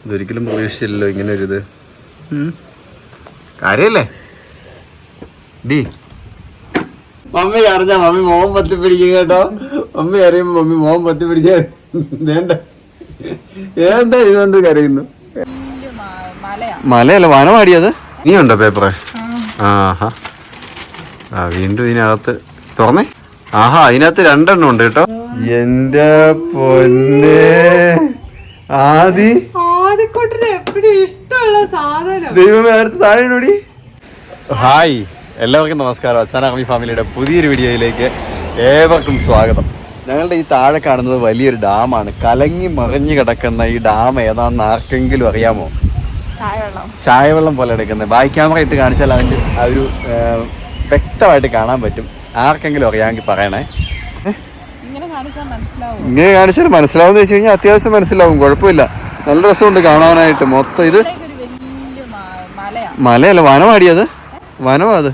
ഇതൊരിക്കലും പ്രതീക്ഷിച്ചില്ലല്ലോ ഇങ്ങനെ ഒരു ഇത്. കാര്യല്ലേ ഡി? മമ്മി അറിഞ്ഞ മമ്മി മോൻ പത്തി പിടിക്കും കേട്ടോ. മമ്മി അറിയുമ്പോ മമ്മി മോൻ പത്തി പിടിക്കാൻ വേണ്ട വേണ്ട ഇതുകൊണ്ട് കരയുന്നു. മലയല്ല വനമാടിയത്. നീ ഉണ്ടോ പേപ്പറ്? ആഹാ വീണ്ടും ഇതിനകത്ത് തുറന്നേ. ആഹാ അതിനകത്ത് 2 എണ്ണം ഉണ്ട് കേട്ടോ. എന്റെ പൊന്നെ ദൈവമേ അടുത്ത് താഴെ. ഹായ് എല്ലാവർക്കും നമസ്കാരം. അച്ചാനാർമി ഫാമിലിയുടെ പുതിയൊരു വീഡിയോയിലേക്ക് ഏവർക്കും സ്വാഗതം. ഞങ്ങളുടെ ഈ താഴെ കാണുന്നത് വലിയൊരു ഡാമാണ്. കലങ്ങി മറിഞ്ഞു കിടക്കുന്ന ഈ ഡാം ഏതാണെന്ന് ആർക്കെങ്കിലും അറിയാമോ? ചായവെള്ളം പോലെ എടുക്കുന്നത്. ബാക്ക് ക്യാമറ ഇട്ട് കാണിച്ചാൽ അതിൻ്റെ ആ ഒരു വ്യക്തമായിട്ട് കാണാൻ പറ്റും. ആർക്കെങ്കിലും അറിയാമെങ്കിൽ പറയണേ. ഇങ്ങനെ കാണിച്ചാൽ മനസ്സിലാവും എന്ന് വെച്ച് കഴിഞ്ഞാൽ അത്യാവശ്യം മനസ്സിലാവും, കുഴപ്പമില്ല. നല്ല രസമുണ്ട് കാണാനായിട്ട്. മൊത്തം ഇത് മലയല്ല വനമാടിയത്. വനമാ അത്?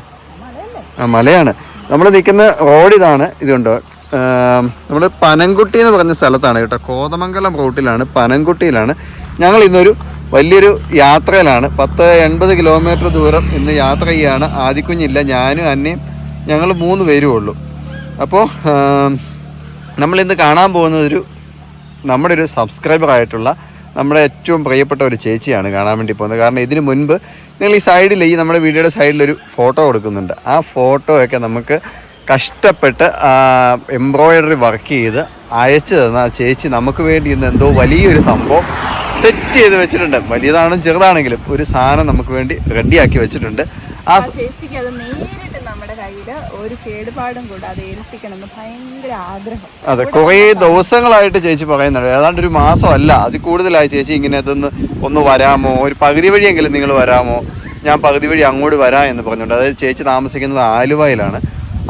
ആ മലയാണ്. നമ്മൾ നിൽക്കുന്ന റോഡ് ഇതാണ്. ഇതുണ്ടോ നമ്മൾ പനംകുട്ടി എന്ന് പറഞ്ഞ സ്ഥലത്താണ് കേട്ടോ. കോതമംഗലം റൂട്ടിലാണ്, പനംകുട്ടിയിലാണ്. ഞങ്ങൾ ഇന്നൊരു വലിയൊരു യാത്രയിലാണ്. 80 കിലോമീറ്റർ ദൂരം ഇന്ന് യാത്ര ചെയ്യുകയാണ്. ആദിക്കുഞ്ഞില്ല, ഞാനും അന്നയും ഞങ്ങൾ 3 പേരും ഉള്ളൂ. അപ്പോൾ നമ്മളിന്ന് കാണാൻ പോകുന്നത് നമ്മുടെ ഒരു സബ്സ്ക്രൈബറായിട്ടുള്ള നമ്മുടെ ഏറ്റവും പ്രിയപ്പെട്ട ഒരു ചേച്ചിയാണ് കാണാൻ വേണ്ടി പോകുന്നത്. കാരണം ഇതിന് മുൻപ് നിങ്ങൾ ഈ സൈഡിൽ നമ്മുടെ വീഡിയോയുടെ സൈഡിലൊരു ഫോട്ടോ കൊടുക്കുന്നുണ്ട്. ആ ഫോട്ടോയൊക്കെ നമുക്ക് കഷ്ടപ്പെട്ട് എംബ്രോയിഡറി വർക്ക് ചെയ്ത് അയച്ചു തന്ന ആ ചേച്ചി നമുക്ക് വേണ്ടി ഇന്ന് എന്തോ വലിയൊരു സംഭവം സെറ്റ് ചെയ്ത് വെച്ചിട്ടുണ്ട്. വലിയതാണെങ്കിലും ചെറുതാണെങ്കിലും ഒരു സാധനം നമുക്ക് വേണ്ടി റെഡിയാക്കി വെച്ചിട്ടുണ്ട്. ആ ചേച്ചിക്ക് അത് നേരിട്ട് നമ്മുടെ കയ്യിൽ ഒരു കേടുപാടും കൂടാതെ ഏൽപ്പിക്കണമെന്ന് ഭയങ്കര ആഗ്രഹം. അതെ, കുറേ ദിവസങ്ങളായിട്ട് ചേച്ചി പറയുന്നുണ്ട്. ഏതാണ്ട് ഒരു മാസമല്ല, അതിൽ കൂടുതലായി ചേച്ചി ഇങ്ങനെ ഒന്ന് വരാമോ, ഒരു പകുതി വഴിയെങ്കിലും നിങ്ങൾ വരാമോ, ഞാൻ പകുതി വഴി അങ്ങോട്ട് വരാം എന്ന് പറഞ്ഞിട്ടുണ്ട്. അതായത് ചേച്ചി താമസിക്കുന്നത് ആലുവയിലാണ്.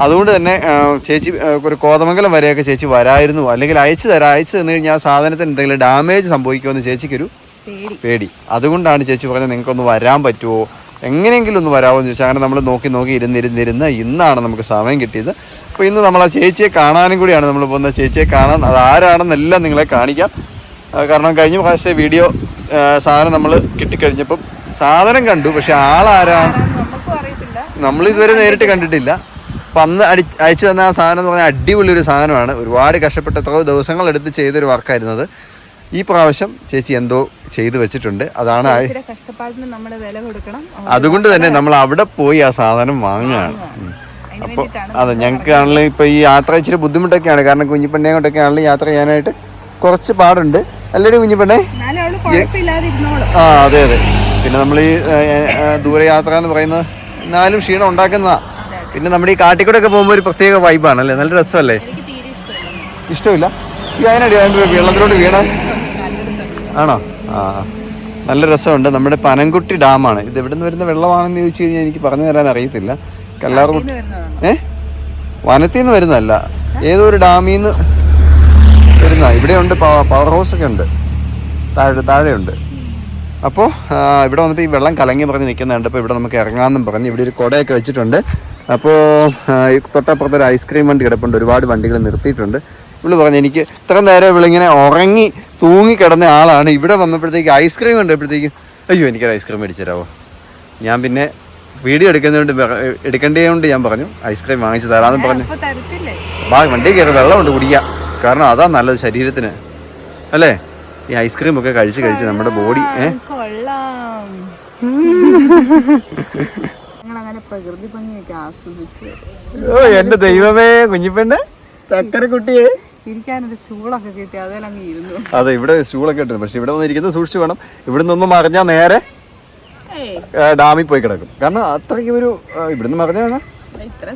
അതുകൊണ്ട് തന്നെ ചേച്ചി ഒരു കോതമംഗലം വരെയൊക്കെ ചേച്ചി വരായിരുന്നു. അല്ലെങ്കിൽ അയച്ചു തന്നു കഴിഞ്ഞാൽ ആ സാധനത്തിന് എന്തെങ്കിലും ഡാമേജ് സംഭവിക്കുമെന്ന് ചേച്ചിക്കൊരു പേടി. അതുകൊണ്ടാണ് ചേച്ചി പറഞ്ഞത് നിങ്ങൾക്കൊന്ന് വരാൻ പറ്റുമോ, എങ്ങനെയെങ്കിലും ഒന്ന് വരാമോ എന്ന് ചോദിച്ചാൽ. അങ്ങനെ നമ്മൾ നോക്കി ഇരുന്നിരുന്ന് ഇന്നാണ് നമുക്ക് സമയം കിട്ടിയത്. അപ്പോൾ ഇന്ന് നമ്മൾ ആ ചേച്ചിയെ കാണാനും കൂടിയാണ് നമ്മൾ പോകുന്നത്. ചേച്ചിയെ കാണാൻ അതാരാണെന്നെല്ലാം നിങ്ങളെ കാണിക്കാം. കാരണം കഴിഞ്ഞ പ്രാവശ്യത്തെ വീഡിയോ സാധനം നമ്മൾ കിട്ടിക്കഴിഞ്ഞപ്പം സാധനം കണ്ടു, പക്ഷെ ആളാരാണ് നമ്മളിതുവരെ നേരിട്ട് കണ്ടിട്ടില്ല. അപ്പം അന്ന് അയച്ചു തന്ന ആ സാധനം എന്ന് പറഞ്ഞാൽ അടിപൊളി ഒരു സാധനമാണ്. ഒരുപാട് കഷ്ടപ്പെട്ട് എത്രയോ ദിവസങ്ങളെടുത്ത് ചെയ്തൊരു വർക്കായിരുന്നത്. ഈ പ്രാവശ്യം ചേച്ചി എന്തോ ചെയ്തു വെച്ചിട്ടുണ്ട്. അതാണ് അതുകൊണ്ട് തന്നെ നമ്മൾ അവിടെ പോയി ആ സാധനം വാങ്ങുകയാണ്. അപ്പോൾ അതെ, ഞങ്ങൾക്കാണെങ്കിലും ഇപ്പോൾ ഈ യാത്ര ഇച്ചിരി ബുദ്ധിമുട്ടൊക്കെയാണ്. കാരണം കുഞ്ഞിപ്പെണ്ണയെ കൊണ്ടൊക്കെ ആണെങ്കിലും യാത്ര ചെയ്യാനായിട്ട് കുറച്ച് പാടുണ്ട്. അല്ലൊരു കുഞ്ഞിപ്പെണ്ണേ? ആ അതെ. പിന്നെ നമ്മൾ ഈ ദൂരയാത്ര എന്ന് പറയുന്നത് എന്നാലും ക്ഷീണം ഉണ്ടാക്കുന്നതാണ്. പിന്നെ നമ്മുടെ ഈ കാട്ടിക്കൂടെ ഒക്കെ പോകുമ്പോൾ ഒരു പ്രത്യേക വൈബാണ് അല്ലേ, നല്ല രസമല്ലേ? ഇഷ്ടമില്ല ഈ അതിനടി വെള്ളത്തിലോട്ട് വീണ ആണോ? ആ നല്ല രസമുണ്ട്. നമ്മുടെ പനംകുട്ടി ഡാമാണ് ഇത്. എവിടെ നിന്ന് വരുന്ന വെള്ളമാണെന്ന് ചോദിച്ചു കഴിഞ്ഞാൽ എനിക്ക് പറഞ്ഞു തരാൻ അറിയത്തില്ല. കല്ലാർകുട്ടി വനത്തിൽ നിന്ന് വരുന്നതല്ല, ഏതോ ഒരു ഡാമിൽ നിന്ന് വരുന്ന. ഇവിടെയുണ്ട് പവർ ഹൗസ് ഒക്കെ ഉണ്ട്, താഴെയുണ്ട്. അപ്പോൾ ഇവിടെ വന്നിട്ട് ഈ വെള്ളം കലങ്ങി പറഞ്ഞ് നിൽക്കുന്നുണ്ട്. അപ്പോൾ ഇവിടെ നമുക്ക് ഇറങ്ങാമെന്നും പറഞ്ഞ് ഇവിടെ ഒരു കുടയൊക്കെ വെച്ചിട്ടുണ്ട്. അപ്പോൾ ഈ തൊട്ടപ്പുറത്തൊരു ഐസ്ക്രീം വണ്ടി കിടപ്പുണ്ട്. ഒരുപാട് വണ്ടികൾ നിർത്തിയിട്ടുണ്ട്. ഇവള് പറഞ്ഞു എനിക്ക് ഇത്ര നേരം ഇവളിങ്ങനെ ഉറങ്ങി തൂങ്ങിക്കിടന്ന ആളാണ്. ഇവിടെ വന്നപ്പോഴത്തേക്ക് ഐസ്ക്രീം കണ്ടപ്പോഴത്തേക്കും അയ്യോ എനിക്കൊരു ഐസ്ക്രീം മേടിച്ചു തരാമോ. ഞാൻ പിന്നെ വീഡിയോ എടുക്കേണ്ടതുകൊണ്ട് ഞാൻ പറഞ്ഞു ഐസ്ക്രീം വാങ്ങിച്ചു തരാമെന്ന് പറഞ്ഞു. വണ്ടി കയറി വെള്ളമുണ്ട് കുടിക്കുക. കാരണം അതാ നല്ലത് ശരീരത്തിന് അല്ലേ. ഈ ഐസ്ക്രീം ഒക്കെ കഴിച്ച് നമ്മുടെ ബോഡി എന്റെ ദൈവമേ കുഞ്ഞിപ്പെണ്ണ് ചക്കരക്കുട്ടിയെ ഇരിക്കാനൊരു സ്റ്റൂളൊക്കെ കിട്ടി, അതിലങ്ങ് ഇരുന്നു. അതെ, ഇവിടെ സ്റ്റൂളൊക്കെ ഇട്ടു. പക്ഷെ ഇവിടെ വന്നിരിക്കുന്നത് സൂക്ഷിച്ചു വേണം. ഇവിടെ നിന്നൊന്നും മറിഞ്ഞാൽ നേരെ ഡാമിൽ പോയി കിടക്കും. കാരണം അത്രയ്ക്ക് ഒരു ഇവിടുന്ന് മറിഞ്ഞാണ് ഇത്ര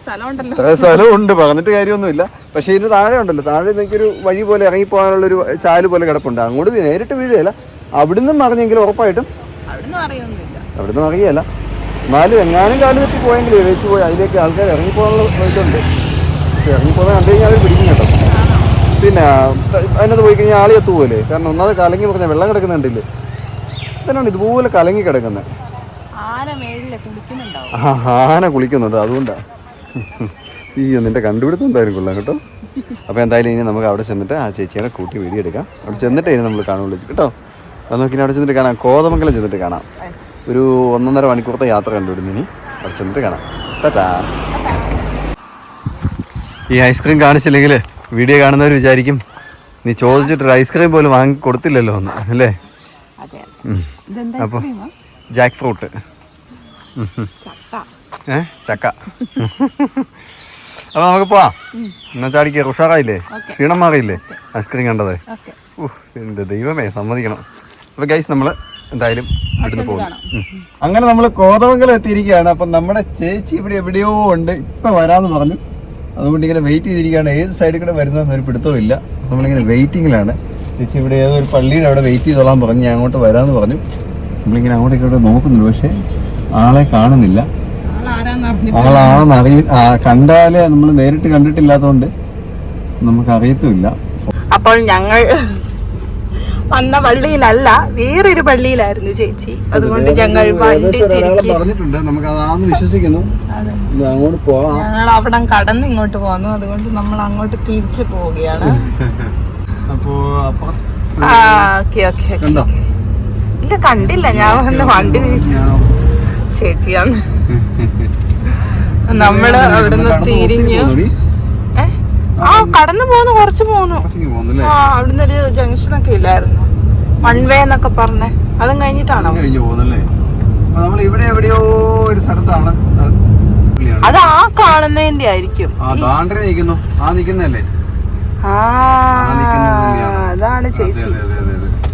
സ്ഥലമുണ്ട്, പറഞ്ഞിട്ട് കാര്യമൊന്നുമില്ല. പക്ഷെ ഇതിന് താഴെ ഉണ്ടല്ലോ, താഴെ എനിക്കൊരു വഴി പോലെ ഇറങ്ങിപ്പോകാനുള്ളൊരു ചാല് പോലെ കിടപ്പുണ്ട്. അങ്ങോട്ട് നേരിട്ട് വീഴുകയല്ല, അവിടുന്ന് മറിഞ്ഞെങ്കിലും ഉറപ്പായിട്ടും അവിടുന്ന് അറിയല്ല. എന്നാലും എങ്ങാനും കാല് തെറ്റി പോയെങ്കിൽ വെച്ച് പോയി അതിലേക്ക് ആൾക്കാർ ഇറങ്ങിപ്പോകാനുള്ള ഇതുണ്ട്. പക്ഷെ ഇറങ്ങിപ്പോകാൻ കണ്ടു കഴിഞ്ഞാൽ അവർ പിടിക്കും കേട്ടോ. പിന്നെ അതിനകത്ത് പോയി കഴിഞ്ഞാൽ ആളി എത്തുപോലെ. കാരണം ഒന്നാമത് കലങ്ങി പറഞ്ഞാൽ വെള്ളം കിടക്കുന്നുണ്ടില്ലേ, തന്നെയാണ് ഇതുപോലെ കലങ്ങി കിടക്കുന്നത്. ആന കുളിക്കുന്നുണ്ട്, അതുകൊണ്ടാണ്. ഈ നിന്റെ കണ്ടുപിടുത്തം എന്തായാലും കൊള്ളാം കേട്ടോ. അപ്പോൾ എന്തായാലും ഇനി നമുക്ക് അവിടെ ചെന്നിട്ട് ആ ചേച്ചിയുടെ കൂട്ടി വീഡിയോ എടുക്കാം. അവിടെ ചെന്നിട്ട് ഇനി നമ്മൾ കാണുള്ളൂ കേട്ടോ. അത് നോക്കി അവിടെ ചെന്നിട്ട് കാണാം. കോതമംഗലം ചെന്നിട്ട് കാണാം. ഒരു 1.5 മണിക്കൂറത്തെ യാത്ര കണ്ടുവിടുന്നു. ഇനി അവിടെ ചെന്നിട്ട് കാണാം. ടാറ്റാ. ഈ ഐസ്ക്രീം കാണിച്ചില്ലെങ്കിൽ വീഡിയോ കാണുന്നവർ വിചാരിക്കും നീ ചോദിച്ചിട്ടൊരു ഐസ്ക്രീം പോലും വാങ്ങി കൊടുത്തില്ലല്ലോ എന്ന് അല്ലേ. അപ്പോൾ ജാക്ക് ഫ്രൂട്ട്, ചക്ക. അപ്പോൾ നമുക്ക് പോവാം. എന്നാ ചാടിക്ക് ഉഷാറായില്ലേ? ക്ഷീണം മാറിയില്ലേ ഐസ്ക്രീം കണ്ടത്? എൻ്റെ ദൈവമേ, സമ്മതിക്കണം. അപ്പോൾ ഗൈസ് നമ്മൾ എന്തായാലും ഇവിടുന്ന് പോകും. അങ്ങനെ നമ്മൾ കോതമംഗലം എത്തിയിരിക്കുകയാണ്. അപ്പം നമ്മുടെ ചേച്ചി ഇവിടെ എവിടെയോ ഉണ്ട്, ഇപ്പം വരാമെന്ന് പറഞ്ഞു. അതുകൊണ്ട് ഇങ്ങനെ വെയിറ്റ് ചെയ്തിരിക്കുകയാണ്. ഏത് സൈഡിൽ കൂടെ വരുന്നതെന്ന് ഒരു പിടുത്തവും ഇല്ല. നമ്മളിങ്ങനെ വെയിറ്റിങ്ങിലാണ്. ചേച്ചി ഇവിടെ ഏതോ ഒരു പള്ളിയുടെ അവിടെ വെയിറ്റ് ചെയ്തോളാൻ പറഞ്ഞു. ഞാൻ അങ്ങോട്ട് വരാമെന്ന് പറഞ്ഞു. നമ്മളിങ്ങനെ അങ്ങോട്ടേക്ക് ഇവിടെ നോക്കുന്നുണ്ട്, പക്ഷേ ആളെ കാണുന്നില്ല. ആളാണെന്ന് കണ്ടാല് നമ്മൾ നേരിട്ട് കണ്ടിട്ടില്ലാത്തതുകൊണ്ട് നമുക്ക് അറിയത്തുമില്ല. അപ്പോൾ ഞങ്ങൾ വന്ന പള്ളിയിലല്ല, വേറൊരു പള്ളിയിലായിരുന്നു ചേച്ചി. അതുകൊണ്ട് ഞങ്ങൾ വണ്ടി പറഞ്ഞിട്ടുണ്ട്, നമുക്ക് അതാന്ന് വിശ്വസിക്കുന്നു. അങ്ങോട്ട് പോവാം. ഞങ്ങൾ അവിടെ കടന്ന് ഇങ്ങോട്ട് പോന്നു. അതുകൊണ്ട് നമ്മൾ അങ്ങോട്ട് തിരിച്ചു പോവുകയാണ്. അപ്പോ ഇല്ല, കണ്ടില്ല. ഞാൻ വന്ന് വണ്ടി തിരിച്ചു. ചേച്ചിയാന്ന് നമ്മള് അവിടുന്ന് തിരിഞ്ഞു കടന്നു പോന്നു, കുറച്ച് പോന്നു. അവിടുന്ന് ഒരു ജംഗ്ഷനൊക്കെ ഇല്ലായിരുന്നു, 1 വേ എന്നൊക്കെ പറഞ്ഞേ. അതും കഴിഞ്ഞിട്ടാണോ? അത് ആ കാണുന്നതിന്റെ ആയിരിക്കും. അതാണ് ചേച്ചി.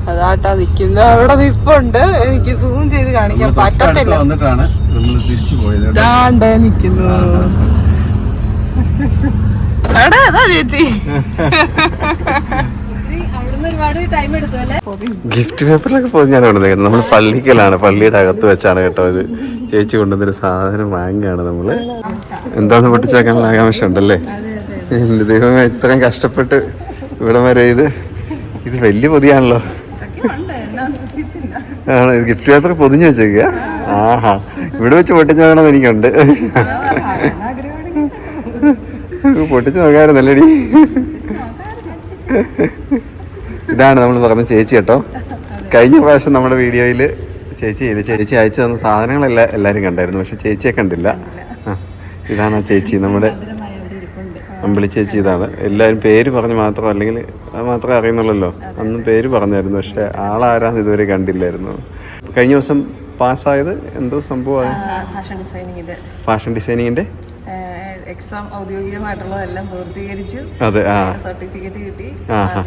അതാട്ടാ നിക്കുന്നത്. അവിടെ നിപ്പുണ്ട്. എനിക്ക് സൂം ചെയ്ത് കാണിക്കാൻ പറ്റത്തില്ല. ഇതാണ്ട് നിക്കുന്നു. അതാ ചേച്ചി. ഗിഫ്റ്റ് പേപ്പറിലൊക്കെ പൊതിഞ്ഞാണ് കൊണ്ടുവന്നത്. നമ്മൾ പള്ളിക്കലാണ്, പള്ളിയുടെ അകത്ത് വെച്ചാണ് കേട്ടോ ഇത്. ചേച്ചി കൊണ്ടുവന്നൊരു സാധനം വാങ്ങിയാണ് നമ്മള്. എന്താന്ന് പൊട്ടിച്ചേക്കാനുള്ള ആകാംക്ഷ ഉണ്ടല്ലേ? എന്റെ ദൈവമേ, ഇത്രയും കഷ്ടപ്പെട്ട് ഇവിടെ വരെ ഇത് വലിയ പൊതിയാണല്ലോ. ആണ് ഗിഫ്റ്റ് പേപ്പർ പൊതിഞ്ഞു വെച്ചേക്കുക. ആഹാ, ഇവിടെ വെച്ച് പൊട്ടിച്ചു നോക്കണമെന്ന് എനിക്കുണ്ട്. പൊട്ടിച്ചു നോക്കാറുന്നല്ലേടി. ഇതാണ് നമ്മൾ പറഞ്ഞ ചേച്ചി കേട്ടോ. കഴിഞ്ഞ പ്രാവശ്യം നമ്മുടെ വീഡിയോയിൽ ചേച്ചി അയച്ചു തന്ന സാധനങ്ങളെല്ലാം എല്ലാവരും കണ്ടായിരുന്നു, പക്ഷെ ചേച്ചിയെ കണ്ടില്ല. ഇതാണ് ആ ചേച്ചി, നമ്മുടെ അമ്പിളി ചേച്ചി. ഇതാണ് എല്ലാവരും പേര് പറഞ്ഞ് മാത്രം, അല്ലെങ്കിൽ അത് മാത്രമേ അറിയുന്നുള്ളല്ലോ. അന്നും പേര് പറഞ്ഞായിരുന്നു, പക്ഷെ ആളാരാന്ന് ഇതുവരെ കണ്ടില്ലായിരുന്നു. കഴിഞ്ഞ ദിവസം പാസ്സായത് എന്തോ സംഭവമാണ്? ഫാഷൻ ഡിസൈനിങ്ങിന്റെ എക്സാം ഔദ്യോഗികമായിട്ടുള്ളതെല്ലാം പൂർത്തീകരിച്ചു. അതെ, സർട്ടിഫിക്കറ്റ് കിട്ടി,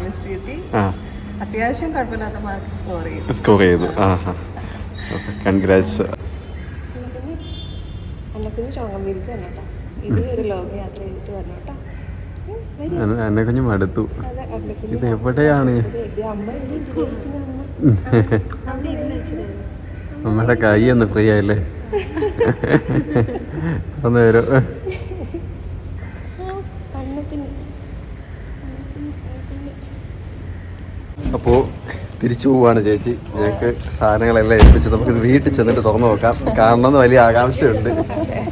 ലിസ്റ്റ് കിട്ടി. അത്യാവശ്യം കുഴപ്പമില്ലാത്ത മാർക്ക് സ്കോർ ചെയ്തു. കൺഗ്രാറ്റ്സ്. എന്നെ കുഞ്ഞു മടുത്തു. ഇത് എവിടെയാണ്? നമ്മുടെ കൈ ഒന്ന് ഫ്രീ ആയില്ലേ? വരും. അപ്പോൾ തിരിച്ചു പോവാണ് ചേച്ചി. ഞങ്ങൾക്ക് സാധനങ്ങളെല്ലാം ഏൽപ്പിച്ച് നമുക്ക് വീട്ടിൽ ചെന്നിട്ട് തുറന്നു നോക്കാം. കാണണമെന്ന് വലിയ ആകാംക്ഷയുണ്ട്.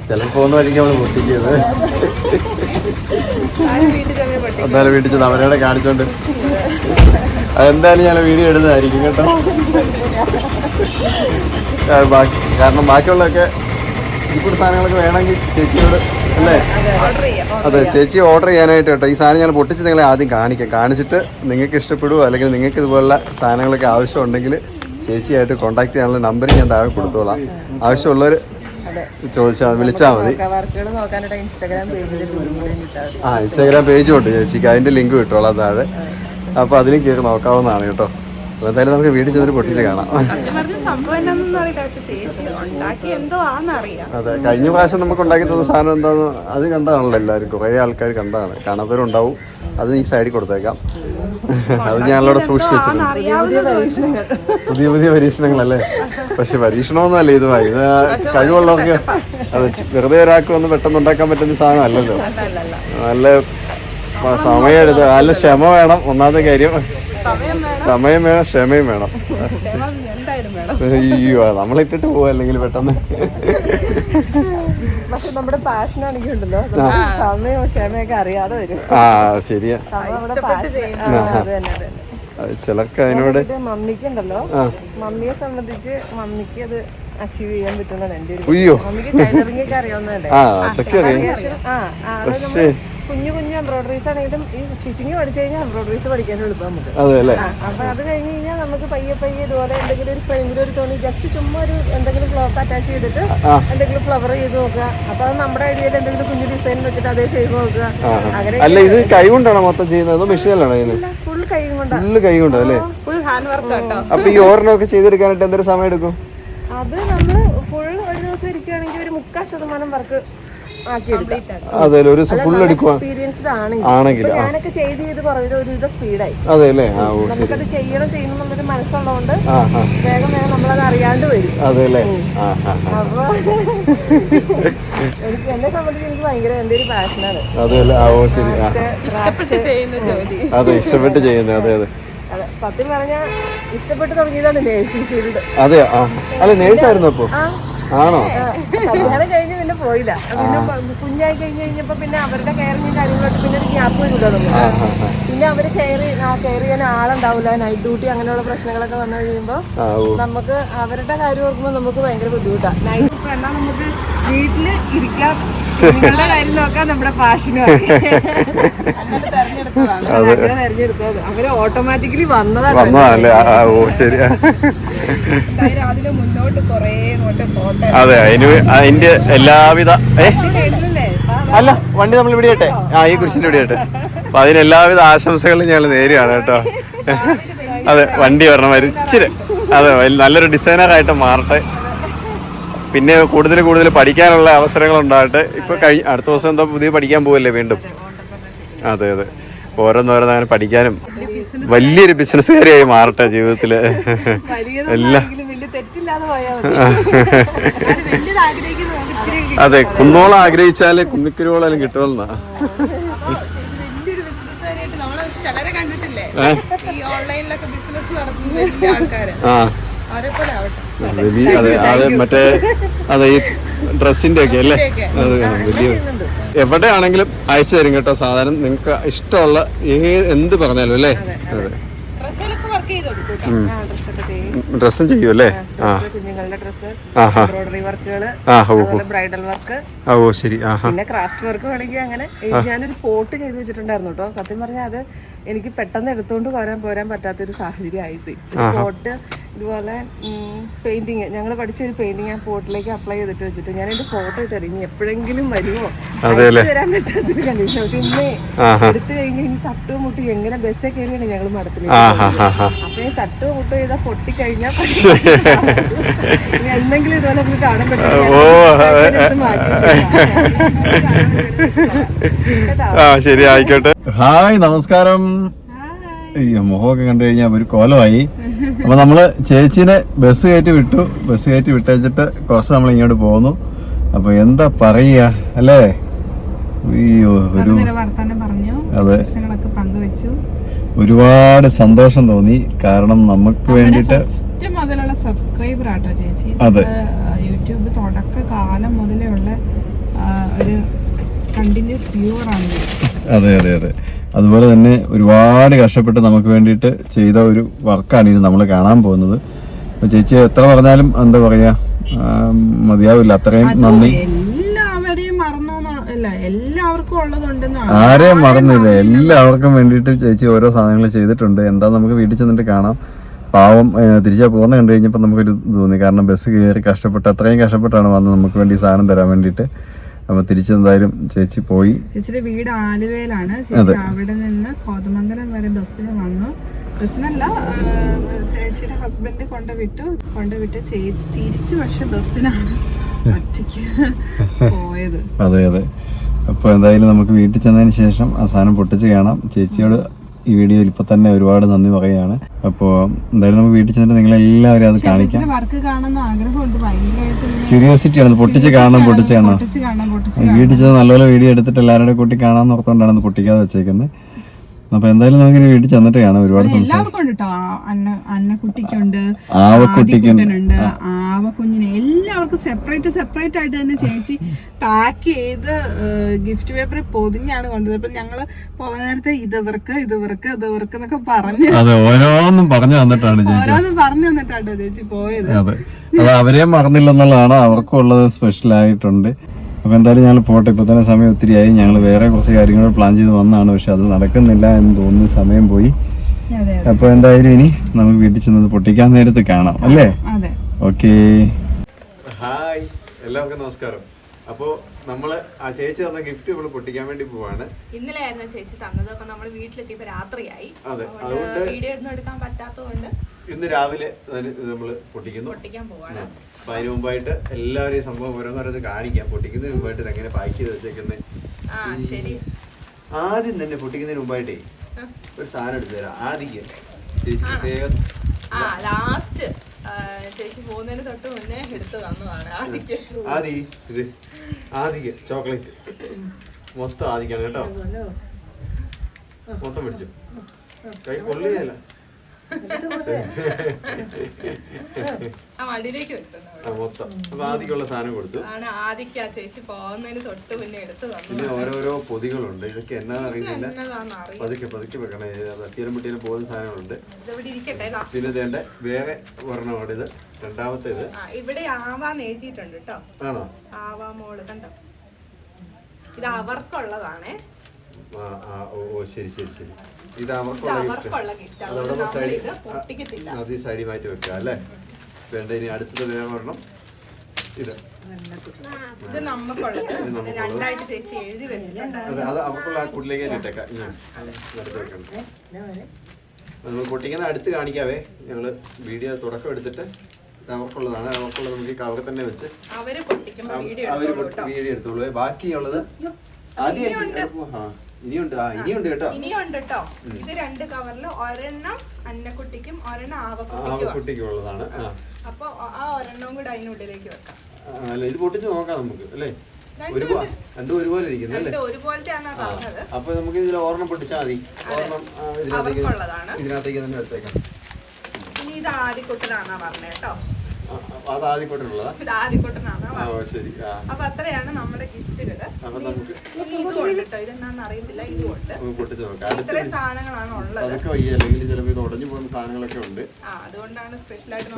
ചിലപ്പോൾ ഒന്ന് വഴിക്ക് നമ്മൾ പൊട്ടിക്കുന്നത്. എന്തായാലും വീട്ടിൽ ചെന്ന് അവരോടെ കാണിച്ചോണ്ട് അതെന്തായാലും ഞാൻ വീഡിയോ എടുത്തതായിരിക്കും കേട്ടോ. കാരണം ബാക്കിയുള്ളതൊക്കെ ഇപ്പോൾ സാധനങ്ങളൊക്കെ വേണമെങ്കിൽ ചേച്ചിയോട് അല്ലേ? അതെ, ചേച്ചി ഓർഡർ ചെയ്യാനായിട്ട് കേട്ടോ. ഈ സാധനം ഞാൻ പൊട്ടിച്ച് നിങ്ങളെ ആദ്യം കാണിച്ചിട്ട് നിങ്ങൾക്ക് ഇഷ്ടപ്പെടുമോ അല്ലെങ്കിൽ നിങ്ങൾക്ക് ഇതുപോലുള്ള സാധനങ്ങളൊക്കെ ആവശ്യമുണ്ടെങ്കിൽ ചേച്ചിയായിട്ട് കോൺടാക്ട് ചെയ്യാനുള്ള നമ്പർ ഞാൻ താഴെ കൊടുത്തോളാം. ആവശ്യമുള്ളവർ ചോദിച്ചാൽ വിളിച്ചാൽ മതി. ഇൻസ്റ്റാഗ്രാം പേജും ഉണ്ട് ചേച്ചിക്ക്, അതിൻ്റെ ലിങ്ക് കിട്ടുള്ളൂ താഴെ. അപ്പോൾ അതിലും കയറി നോക്കാവുന്നതാണ് കേട്ടോ. എന്തായാലും നമുക്ക് വീട്ടിൽ ചെന്നിട്ട് പൊട്ടിച്ച് കാണാം. അതെ, കഴിഞ്ഞ പ്രാവശ്യം നമുക്ക് ഉണ്ടാക്കി തന്ന സാധനം എന്താന്ന് അത് കണ്ടതാണല്ലോ എല്ലാവരും. കുറേ ആൾക്കാർ കണ്ടതാണ്, കാണാത്തവരുണ്ടാവും. അത് ഈ സൈഡിൽ കൊടുത്തേക്കാം. അത് ഞാനിവിടെ സൂക്ഷിച്ചു വെച്ചിട്ടുണ്ട്. പുതിയ പുതിയ പരീക്ഷണങ്ങളല്ലേ? പക്ഷെ പരീക്ഷണമൊന്നുമല്ല ഇത് കഴിവുള്ളവർക്ക്. അത് വെറുതെ ഒരാൾക്ക് വന്ന് പെട്ടെന്ന് ഉണ്ടാക്കാൻ പറ്റുന്ന സാധനം അല്ലല്ലോ. നല്ല സമയം എടുത്ത് നല്ല ക്ഷമ വേണം. ഒന്നാമത്തെ കാര്യം സമയം വേണം, ക്ഷമയും വേണം. അയ്യോ, നമ്മളിട്ടിട്ട് പോവാ അല്ലെങ്കിൽ പെട്ടെന്ന്. പക്ഷെ നമ്മുടെ പാഷനാണെങ്കിൽ ഉണ്ടല്ലോ, സമയവും ക്ഷമയൊക്കെ അറിയാതെ വരും. ശരിയാ. ചിലർക്ക് അതിനോട് മമ്മിക്കുണ്ടല്ലോ, മമ്മിയെ സംബന്ധിച്ച് മമ്മിക്ക് അത് അച്ചീവ് ചെയ്യാൻ പറ്റുന്നതാണ് എന്റെ ഒരു ഉയ്യോ മമ്മിക്ക് ടൈലറിംഗ് ഒക്കെ അറിയാവുന്നതല്ലേ. അതൊക്കെ അറിയാം. പക്ഷേ കുഞ്ഞു കുഞ്ഞു എംബ്രോയിഡറീസ് ആണെങ്കിലും ഈ സ്റ്റിച്ചിങ് പഠിച്ചു കഴിഞ്ഞാൽ എംബ്രോയിഡറീസ് പഠിക്കാൻ എളുപ്പം നമുക്ക്. അതെ അല്ലേ? അപ്പൊ അത് കഴിഞ്ഞ് കഴിഞ്ഞാൽ നമുക്ക് പയ്യെ പയ്യെ ഇതുപോലെ എന്തെങ്കിലും ഒരു ഫ്രെയിമിൽ ഒരു തുണി ജസ്റ്റ് ചുമ്മാ ഒരു എന്തെങ്കിലും ക്ലോത്ത് അറ്റാച്ച് ചെയ്തിട്ട് എന്തെങ്കിലും ഫ്ലവർ ചെയ്ത് നോക്കുക. അപ്പൊ അത് നമ്മുടെ ഐഡിയയിൽ എന്തെങ്കിലും കുഞ്ഞു ഡിസൈൻ വെച്ചിട്ട് അതേ ചെയ്ത് നോക്കുക. അങ്ങനെ അല്ല, ഇത് കൈ കൊണ്ടാണോ മൊത്തം ചെയ്യുന്നത്? മെഷീനിലാണോ ചെയ്യുന്നത്? ഫുൾ കൈ കൊണ്ടാണ്. ഫുള്ള് കൈ കൊണ്ടാ അല്ലേ? ഫുൾ ഹാൻഡ് വർക്ക് കേട്ടോ. അപ്പൊ ഈ ഓർണൊക്കെ ചെയ്തെടുക്കാനായിട്ട് എന്തൊരു സമയം എടുക്കും? അത് നമ്മള് ഫുൾ ഒരു ദിവസം ഇരിക്കുകയാണെങ്കിൽ ഒരു 40% വർക്ക് അതെ, ഒരു ദിവസം ഫുൾ എടുക്കുക എക്സ്പീരിയൻസ്ഡ് ആണെങ്കിൽ. ഞാനൊക്കെ ചെയ്ത് പറഞ്ഞത് ഒരുവിധ സ്പീഡായി. അതെ അല്ലേ? നമുക്കത് ചെയ്യണമെന്നൊരു മനസ്സുള്ളതുകൊണ്ട് വേഗം വേഗം നമ്മളത് അറിയാണ്ട് വരും. അതെ അല്ലേ? അപ്പൊ എനിക്ക് എന്നെ സംബന്ധിച്ച് എനിക്ക് ഭയങ്കര എന്റെ ഒരു പാഷനാണ്. അതെ അല്ലേ? ശരി. ഇഷ്ടപ്പെട്ട് ചെയ്യുന്ന ജോലി. അതെ, ഇഷ്ടപ്പെട്ട് ചെയ്യുന്നത്. അതെ അതെ. അതെ, സത്യം പറഞ്ഞാൽ ഇഷ്ടപ്പെട്ട് തുടങ്ങിയതാണ് നേഴ്സിംഗ് ഫീൽഡ്. അതെ. അല്ല, നേഴ്സായിരുന്നു അപ്പൊ? ആണോ? കല്യാണം കഴിഞ്ഞ് പിന്നെ പോയില്ല. പിന്നെ കുഞ്ഞായി കഴിഞ്ഞപ്പോ പിന്നെ അവരുടെ കെയറിങ് കാര്യങ്ങളൊക്കെ പിന്നെ ഒരു ഗ്യാപ്പ് വരില്ല നമുക്ക്. പിന്നെ അവര് കെയർ ചെയ്യാൻ ആളുണ്ടാവില്ല, നൈറ്റ് ഡ്യൂട്ടി അങ്ങനെയുള്ള പ്രശ്നങ്ങളൊക്കെ വന്നു കഴിയുമ്പോ നമുക്ക് അവരുടെ കാര്യം ഓർക്കുമ്പോൾ നമുക്ക് ഭയങ്കര ബുദ്ധിമുട്ടാണ്. നൈറ്റ് എന്നാൽ നമുക്ക് വീട്ടില് ഇരിക്കാം, നിങ്ങളുടെ കാര്യം നോക്കാൻ നമ്മുടെ പാഷനും തെരഞ്ഞെടുത്തതാണ്. അവര് ഓട്ടോമാറ്റിക്കലി വന്നതാണ്. രാവിലെ മുന്നോട്ട് കൊറേ അതെ, അതിന്റെ എല്ലാവിധ അല്ല വണ്ടി നമ്മൾ വിടിയട്ടെ. ഈ കുരിശിന്റെ വിടിയട്ടെ. അപ്പൊ അതിന് എല്ലാവിധ ആശംസകളും ഞങ്ങൾ നേരെയാണ് കേട്ടോ. അതെ, വണ്ടി വരണം ഇച്ചിരി. അതെ, നല്ലൊരു ഡിസൈനറായിട്ട് മാറട്ടെ. പിന്നെ കൂടുതൽ പഠിക്കാനുള്ള അവസരങ്ങൾ ഉണ്ടാകട്ടെ. ഇപ്പൊ അടുത്ത ദിവസം എന്താ പുതിയ പഠിക്കാൻ പോവല്ലേ വീണ്ടും? അതെ അതെ, ഓരോന്നോരോന്നങ്ങനെ പഠിക്കാനും വലിയൊരു ബിസിനസ്സുകാരിയായി മാറട്ടെ ജീവിതത്തില്. എല്ലാം അതെ, കുന്നോളം ആഗ്രഹിച്ചാല് കുന്നിക്കുരുവോളം കിട്ടുമെന്നാ. അതെ മറ്റേ അതെ ഈ ഡ്രസ്സിന്റെ ഒക്കെ അല്ലേ? അത് വലിയ എവിടെയാണെങ്കിലും അയച്ചു തരും കേട്ടോ സാധനം. നിങ്ങൾക്ക് ഇഷ്ടമുള്ള എന്ത് പറഞ്ഞാലും അല്ലേ? അതെ, ഡ്രസ്സും ചെയ്യും അല്ലേ? കുഞ്ഞുങ്ങളുടെ ഡ്രസ്സ്, എംബ്രോയിഡറി വർക്കുകള്, ബ്രൈഡൽ വർക്ക്. ശരി. പിന്നെ ക്രാഫ്റ്റ് വർക്ക് വേണമെങ്കിൽ അങ്ങനെ. ഞാനൊരു പോട്ട് ചെയ്ത് വെച്ചിട്ടുണ്ടായിരുന്നു കേട്ടോ. സത്യം പറഞ്ഞാൽ അത് എനിക്ക് പെട്ടെന്ന് എടുത്തോണ്ട് പോരാൻ പറ്റാത്തൊരു സാഹചര്യം ആയിപ്പോയി. പോട്ട് ഇതുപോലെ പെയിന്റിങ് ഞങ്ങൾ പഠിച്ചൊരു പെയിന്റിങ് ആ പോട്ടിലേക്ക് അപ്ലൈ ചെയ്തിട്ട് വെച്ചിട്ട് ഞാൻ എന്റെ ഫോട്ടോ ഇട്ട് ഇനി എപ്പോഴെങ്കിലും വരുമോ വരാൻ പറ്റാത്തൊരു കണ്ടീഷൻ. പക്ഷെ ഇന്നേ എടുത്തു കഴിഞ്ഞ് ഇനി തട്ടും മുട്ടി എങ്ങനെ ബസ്സൊക്കെ കയറിയാണ് ഞങ്ങൾ മഠത്തിലേക്ക്. അപ്പൊ ഈ തട്ടും മുട്ടും ചെയ്താൽ പൊട്ടിക്കഴിഞ്ഞാൽ എന്തെങ്കിലും ഇതുപോലെ നമുക്ക് കാണാൻ പറ്റും. ശരി, ആയിക്കോട്ടെ. ഹായ്, നമസ്കാരം. മുഖമൊക്കെ കണ്ടു കഴിഞ്ഞാൽ ഒരു കോലമായി. അപ്പൊ നമ്മള് ചേച്ചിനെ ബസ് കയറ്റി വിട്ടേച്ചിട്ട് കുറച്ച് നമ്മൾ ഇങ്ങോട്ട് പോന്നു. അപ്പൊ എന്താ പറയാ അല്ലേ? അതെ, ഒരുപാട് സന്തോഷം തോന്നി. കാരണം നമുക്ക് വേണ്ടിട്ട് സബ്സ്ക്രൈബർ ആട്ടോ ചേച്ചി. അതെ, യൂട്യൂബ് തുടക്കകാലം മുതലേ ഉള്ള ഒരു കണ്ടിന്യൂസ് വ്യൂവർ ആണ്. അതെ അതെ അതെ. അതുപോലെ തന്നെ ഒരുപാട് കഷ്ടപ്പെട്ട് നമുക്ക് വേണ്ടിയിട്ട് ചെയ്ത ഒരു വർക്കാണ് ഇത് നമ്മൾ കാണാൻ പോകുന്നത്. അപ്പൊ ചേച്ചി എത്ര പറഞ്ഞാലും എന്താ പറയാ മതിയാവില്ല. അത്രയും നന്ദി. എല്ലാവരെയും എല്ലാവർക്കും ഉള്ളതുണ്ടെന്ന് ആരെയും മറന്നില്ല. എല്ലാവർക്കും വേണ്ടിയിട്ട് ചേച്ചി ഓരോ സാധനങ്ങൾ ചെയ്തിട്ടുണ്ട്. എന്താ നമുക്ക് വീട്ടിൽ ചെന്നിട്ട് കാണാം. പാവം തിരിച്ചാ പോകുന്ന കണ്ടു കഴിഞ്ഞപ്പോൾ നമുക്കൊരു തോന്നി. കാരണം ബസ് കയറി അത്രയും കഷ്ടപ്പെട്ടാണ് വന്നത് നമുക്ക് വേണ്ടി സാധനം തരാൻ വേണ്ടിയിട്ട്. അപ്പൊ തിരിച്ചെന്തായാലും ചേച്ചി പോയി. ചേച്ചിയുടെ വീട് ആലുവയിലാണ്. ചേച്ചി അവിടെ നിന്ന് കോതമംഗലം വരെ ബസ്സിന് വന്നു. ബസ്സിനല്ല, ചേച്ചിയുടെ ഹസ്ബൻഡ് കൊണ്ടുവിട്ട് ചേച്ചി തിരിച്ചു പക്ഷെ ബസ്സിനാണ് ഒറ്റയ്ക്ക് പോയത്. അതെ അതെ. അപ്പൊ എന്തായാലും നമുക്ക് വീട്ടിൽ ചെന്നതിന് ശേഷം ആ സാധനം പൊട്ടിച്ച് കാണാം. ചേച്ചിയോട് ഈ വീഡിയോയിൽ ഇപ്പൊ തന്നെ ഒരുപാട് നന്ദി പറയുകയാണ്. അപ്പോൾ എന്തായാലും നമുക്ക് വീട്ടിൽ ചെന്നിട്ട് നിങ്ങളെല്ലാവരും അത് കാണിക്കാം. ക്യൂരിയോസിറ്റിയാണ്, പൊട്ടിച്ച് കാണണം. വീട്ടിൽ ചെന്ന് നല്ലപോലെ വീഡിയോ എടുത്തിട്ട് എല്ലാവരുടെ കൂട്ടി കാണാൻ ഓർത്തുകൊണ്ടാണ് പൊട്ടിക്കാതെ വെച്ചേക്കുന്നത്. അപ്പൊ എന്തായാലും നമുക്ക് വീട്ടിൽ ചെന്നിട്ട് കാണാം. ഒരുപാട് എല്ലാവർക്കും ഉണ്ട് കേട്ടോ. അന്നക്കുട്ടിക്കുണ്ട്, ആവക്കുട്ടിക്കുണ്ട്, ആദിക്കുട്ടനുണ്ട്, ആവക്കുഞ്ഞിന് എല്ലാവർക്കും സെപ്പറേറ്റ് ആയിട്ട് തന്നെ ചേച്ചി പാക്ക് ചെയ്ത് ഗിഫ്റ്റ് പേപ്പറിൽ പൊതിഞ്ഞാണ് കൊണ്ടുവന്നത്. അപ്പൊ ഞങ്ങള് പോകാൻ നേരത്തെ ഇതവർക്ക് എന്നൊക്കെ പറഞ്ഞ് ഓരോന്നും പറഞ്ഞു തന്നിട്ടാണ് ചേച്ചി പോയത്. അതെ, അത് അവരെ മറന്നില്ലെന്നുള്ളതാണ് അവർക്കുള്ളത്, സ്പെഷ്യൽ ആയിട്ടുണ്ട്. അപ്പൊ എന്തായാലും ഞങ്ങൾ പോട്ടെ. ഇപ്പൊ തന്നെ സമയം ഒത്തിരിയായി. ഞങ്ങൾ വേറെ കുറച്ച് കാര്യങ്ങൾ പ്ലാൻ ചെയ്ത് വന്നതാണ്, പക്ഷെ അത് നടക്കുന്നില്ല എന്ന് തോന്നുന്നു. സമയം പോയി. അപ്പൊ എന്തായാലും ഇനി നമുക്ക് വീട്ടിൽ ചെന്നത് പൊട്ടിക്കാൻ നേരത്ത് കാണാം അല്ലേ? ഓക്കെ. ഹായ്, എല്ലാവർക്കും നമസ്കാരം. അപ്പോ നമ്മള് ആ ചേച്ചി തന്ന ഗിഫ്റ്റ് ഇവിടെ പൊട്ടിക്കാൻ വേണ്ടി പോവാണ്. ഇന്നലെ ആയിരുന്നു ചേച്ചി തന്നത്. അപ്പൊ നമ്മള് വീട്ടിലെത്തിയപ്പോ രാത്രിയായി. അതെ, അതുകൊണ്ട് വീഡിയോ ഒന്നും എടുക്കാൻ പറ്റാത്തതുകൊണ്ട് ഇന്ന് രാവിലെ നമ്മള് പൊട്ടിക്കാൻ പോവാണ്. അപ്പൊ അതിന് മുമ്പായിട്ട് എല്ലാവരെയും സംഭവം ഓരോന്നോരോന്ന് കാണിക്കാം. പൊട്ടിക്കുന്നതിന് മുമ്പായിട്ട് എങ്ങനെ പാക്ക് ചെയ്ത് വെച്ചേക്കുന്നത്. ആദ്യം തന്നെ പൊട്ടിക്കുന്നതിന് മുമ്പായിട്ടേ ഒരു സാധനം എടുത്തു തരാം. ആദ്യം ചേച്ചി പ്രത്യേകം ലാസ്റ്റ് ചേച്ചി പോകുന്നതിന് തൊട്ട് മുന്നേ എടുത്തു തന്നതാണ്. ആദിക്ക് ചോക്ലേറ്റ് മൊത്തം ആദിക്കാണ് കേട്ടോ. മൊത്തം പിടിച്ചു, കൈ കൊള്ളിയല്ല. വണ്ടിയിലേക്ക് വെച്ചത് മൊത്തം. അപ്പൊ ആദിക്കുള്ള സാധനം കൊടുത്തു. ആദിക്ക് ചേച്ചി പോകുന്നതിന് തൊട്ട് മുന്നേ എടുത്തു തന്നു. പിന്നെ ഓരോരോ പൊതികളുണ്ട്. ഇതൊക്കെ എന്നാന്ന് അറിയുന്നില്ല. പതുക്കെ വെക്കണേ. തട്ടിയാലും മുട്ടിയാലും പോകുന്ന സാധനങ്ങളുണ്ട്. പിന്നെ വേണ്ട വേറെ ഒരെണ്ണമാണ് ഇത്. രണ്ടാമത്തേത് ഇവിടെ ആവാന്ന് എഴുതിയിട്ടുണ്ട് കേട്ടോ. ആണോ? ആവാ മോള് കണ്ടോ? ഇത് അവർക്കുള്ളതാണേ. ഓ ശരി. ഇത് അവർക്കുള്ള ഗിഫ്റ്റ്. അത് ഈ സൈഡിൽ മാറ്റി വെക്കാം അല്ലേ? വേണ്ട. ഇനി അടുത്തത് വേറെ ഒരെണ്ണം. ഇത് നമുക്കുള്ളത്. രണ്ടായിട്ട് ചേച്ചി എഴുതി വെച്ചിട്ടുണ്ട്. അത് അവർക്കുള്ള ആ കുട്ടിലേക്ക് തന്നെ ഇട്ടേക്കാം. നമ്മൾ പൊട്ടിക്കുന്ന അടുത്ത് കാണിക്കാവേ. ഞങ്ങള് വീഡിയോ തുടക്കം എടുത്തിട്ട് അവർക്കുള്ളതാണ്. അവർക്കുള്ളത് നമുക്ക് കവർ തന്നെ വെച്ച് അവര് വീഡിയോ എടുത്തോളൂ. ബാക്കിയുള്ളത് ഇനിയുണ്ട് കേട്ടോ. ഇത് രണ്ട് കവറിൽ ഒരെണ്ണം അന്നക്കുട്ടിക്കും ഒരെണ്ണം ആവക്കുട്ടിക്കും ഉള്ളതാണ്. അപ്പൊ ആ ഒരെണ്ണം കൂടെ അതിനുള്ളിലേക്ക് വെക്കാം. അല്ല, ഇത് പൊട്ടിച്ച് നോക്കാം നമുക്ക് അല്ലേ? രണ്ടും ഒരുപോലെ ഇരിക്കുന്നല്ലേ? അപ്പൊ നമുക്ക് ഇതിൽ ഒരെണ്ണം പൊട്ടിച്ചാൽ മതി. ഒരെണ്ണം ഇതിനകത്തേക്ക് തന്നെ വെച്ചേക്കാം. ഇനി ഇത് ആദിക്കുട്ടനാന്നാ പറഞ്ഞേ കേട്ടോ. അത് ആദിക്കുട്ടനുള്ളതാ? ശരി. അപ്പൊ അത്രയാണ് നമ്മുടെ ഗിഫ്റ്റുകള്. അപ്പൊ നമുക്ക് ഇതുകൊണ്ട് കേട്ടോ. ഇതെന്നാന്ന് അറിയത്തില്ല. ഇതുകൊണ്ട് പൊട്ടിച്ച് നോക്കാം. ഇത്രയും സാധനങ്ങളാണ് ഉള്ളത്. അതൊക്കെ വയ്യ, അല്ലെങ്കിൽ ചിലപ്പോൾ ഇത് ഉടഞ്ഞു പോകുന്ന സാധനങ്ങളൊക്കെ ഉണ്ട്. അതുകൊണ്ടാണ് സ്പെഷ്യലായിട്ട്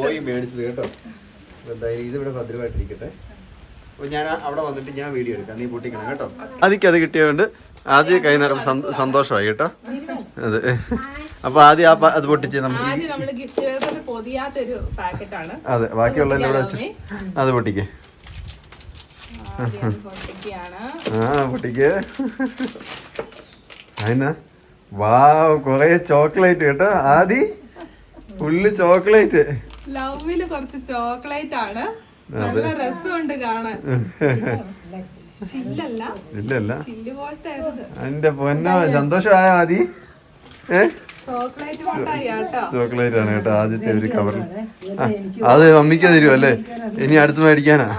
പോയി മേടിച്ചത് കേട്ടോ. എന്തായാലും ഇതിവിടെ ഭദ്രമായിട്ടിരിക്കട്ടെ. അപ്പൊ ഞാൻ അവിടെ വന്നിട്ട് ഞാൻ വീഡിയോ എടുക്കാം. നീ പൊട്ടിക്കണം കേട്ടോ. അത് കിട്ടിയതുകൊണ്ട് ആദ്യം കൈ നിറച്ച് സന്തോഷമായി കേട്ടോ. അതെ. അപ്പൊ ആദ്യം അത് പൊട്ടിച്ച് നമുക്ക് അതെ ബാക്കിയുള്ളതെല്ലാം ഇവിടെ വെച്ച് അത് പൊട്ടിക്കേ. പൊട്ടിക്ക്. അതിനാ വാവ്, കൊറേ ചോക്ലേറ്റ് കേട്ടോ. ആദി ഫുള്ള് ചോക്ലേറ്റ്. ലവില് കുറച്ച് ചോക്ലേറ്റ് ആണ്. നല്ല രസമുണ്ട് കാണാൻ. ഇല്ലല്ല, എന്റെ പൊന്നോ സന്തോഷമായ ആദി. ചോക്ലേറ്റ് ആണ് കേട്ടോ ആദ്യത്തെ ഒരു കവറിൽ. അത് മമ്മിക്ക് തരുമോ അല്ലേ? ഇനി അടുത്ത് മേടിക്കാനാ.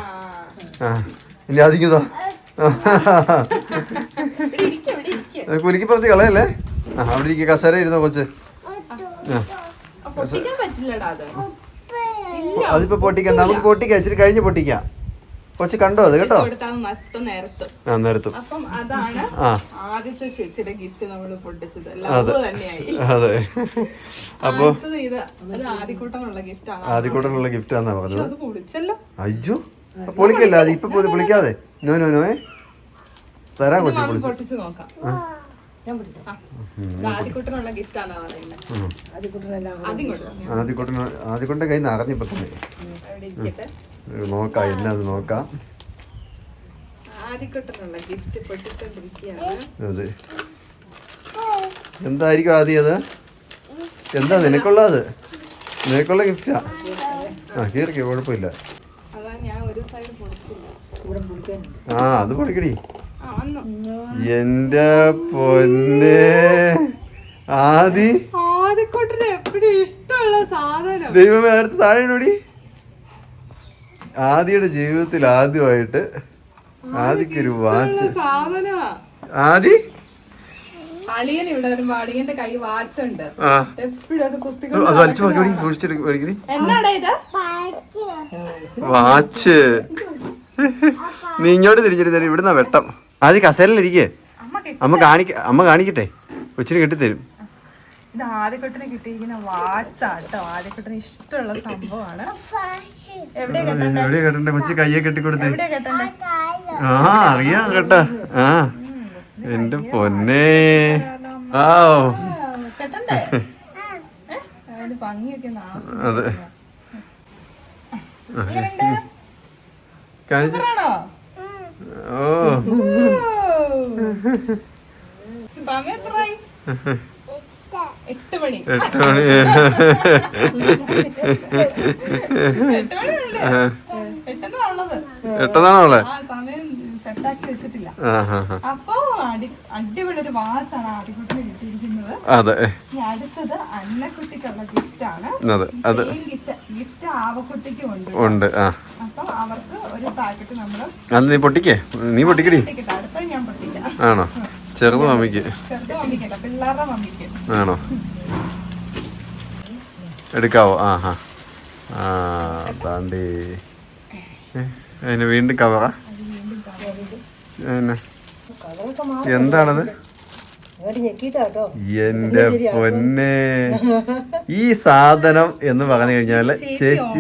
ഇനി ആദിക്കുന്നോ? കുലുക്കി പറിച്ച് കളയല്ലേ? അവിടെ ഇരിക്കുക. കസേര ഇരുന്നോ കൊച്ച്? അതിപ്പോ പൊട്ടിക്കാം. നമുക്ക് പൊട്ടിക്കാം. ഇച്ചിരി കഴിഞ്ഞ് പൊട്ടിക്കാം. കൊച്ചു കണ്ടോ അത് കേട്ടോ? നേരത്തും. അതെ. അപ്പൊ ആദ്യക്കൂട്ടനുള്ള ഗിഫ്റ്റ് ആണെന്നാ പറഞ്ഞത്. അയ്യോ പൊളിക്കല്ല. അത് ഇപ്പൊ പൊളിക്കാതെ. നോ തരാ കൊച്ചു പൊളിച്ചു. ആദ്യക്കൂട്ടൻ കൈ നിറഞ്ഞിപ്പോ തന്നെ. നോക്കാം എന്നാന്ന് നോക്കാം. അതെ. എന്തായിരിക്കും ആദ്യം അത്? എന്താ നിനക്കുള്ള? അത് നിനക്കുള്ള ഗിഫ്റ്റാ. കീറിക്കോ, കുഴപ്പമില്ല. അത് പൊളിക്കടി. എന്റെ പൊന്നെ ആദിക്കുട്ടന് എപ്പോഴും ഇഷ്ടമുള്ള സാധനം. ദൈവമേ, അടുത്ത് താഴെടി. ആദിയുടെ ജീവിതത്തിൽ ആദ്യമായിട്ട് ആദിക്കൊരു വാച്ച്. ആദി അളിയൻ ഇവിടെ വരുമ്പോ അളിയന്റെ കൈ വാച്ച് ഉണ്ട്, എപ്പോഴും അത് കുത്തി അത് വലിച്ചു നോക്കി സൂക്ഷിച്ചെടുക്കും. എന്നാടാ ഇത്? വാച്ച് നീ ഇങ്ങോട്ട് തിരിച്ചിട്ട് ഇവിടുന്ന വെട്ടം. ആദ്യം കസേരയിലിരിക്കേ, അമ്മ കാണിക്കട്ടെ, കൊച്ചിന് കെട്ടിത്തരും. ഇത് ആദ്യക്കൊട്ടിന് കിട്ടിയിരിക്കുന്ന വാച്ചാട്ടോ. ആദ്യക്കൊട്ടിന് ഇഷ്ടമുള്ള സംഭവമാണ്. എവിടെയാ കേട്ടണ്ടേ? കൊച്ചി കയ്യെ കെട്ടിക്കൊടുത്തേ. എവിടെയാ കെട്ടണ്ടേ? ആ അറിയാം കേട്ടാ. ആ എന്റെ പൊന്നേ. ആ കെട്ടണ്ടേ? അതിന് ഭംഗിയൊക്കെ അതെ ണോ? ഓ സമയം എത്രയായി? 8 മണി. 8 മണി. 8 സമയം സെറ്റാക്കി വെച്ചിട്ടില്ല. അപ്പൊ അടിപൊളി ഒരു വാച്ചാണ് ആദ്യക്കുട്ടിന് കിട്ടിയിരിക്കുന്നത്. അതെ. അടുത്തത് അന്നക്കുട്ടിക്കുള്ള ഗിഫ്റ്റ് ആണ്. ഗിഫ്റ്റ് ആവക്കുട്ടിക്കും ഉണ്ട്. അപ്പൊ അവർക്ക് ഒരു പാക്കറ്റ് നമ്മള് നീ പൊട്ടിക്കേ, നീ പൊട്ടിക്കടി. അടുത്ത ഞാൻ പൊട്ടിക്കാം. ആണോ? ചെറുത് മമ്മിക്ക്. ചെറുത് മമ്മിക്കല്ല, പിള്ളേരുടെ മമ്മിക്ക്. ആണോ? എടുക്കാവോ? താണ്ടി അതിന് വീണ്ടും കവറാ. എന്താണത്? എന്റെ പൊന്നെ, ഈ സാധനം എന്ന് പറഞ്ഞു കഴിഞ്ഞാല് ചേച്ചി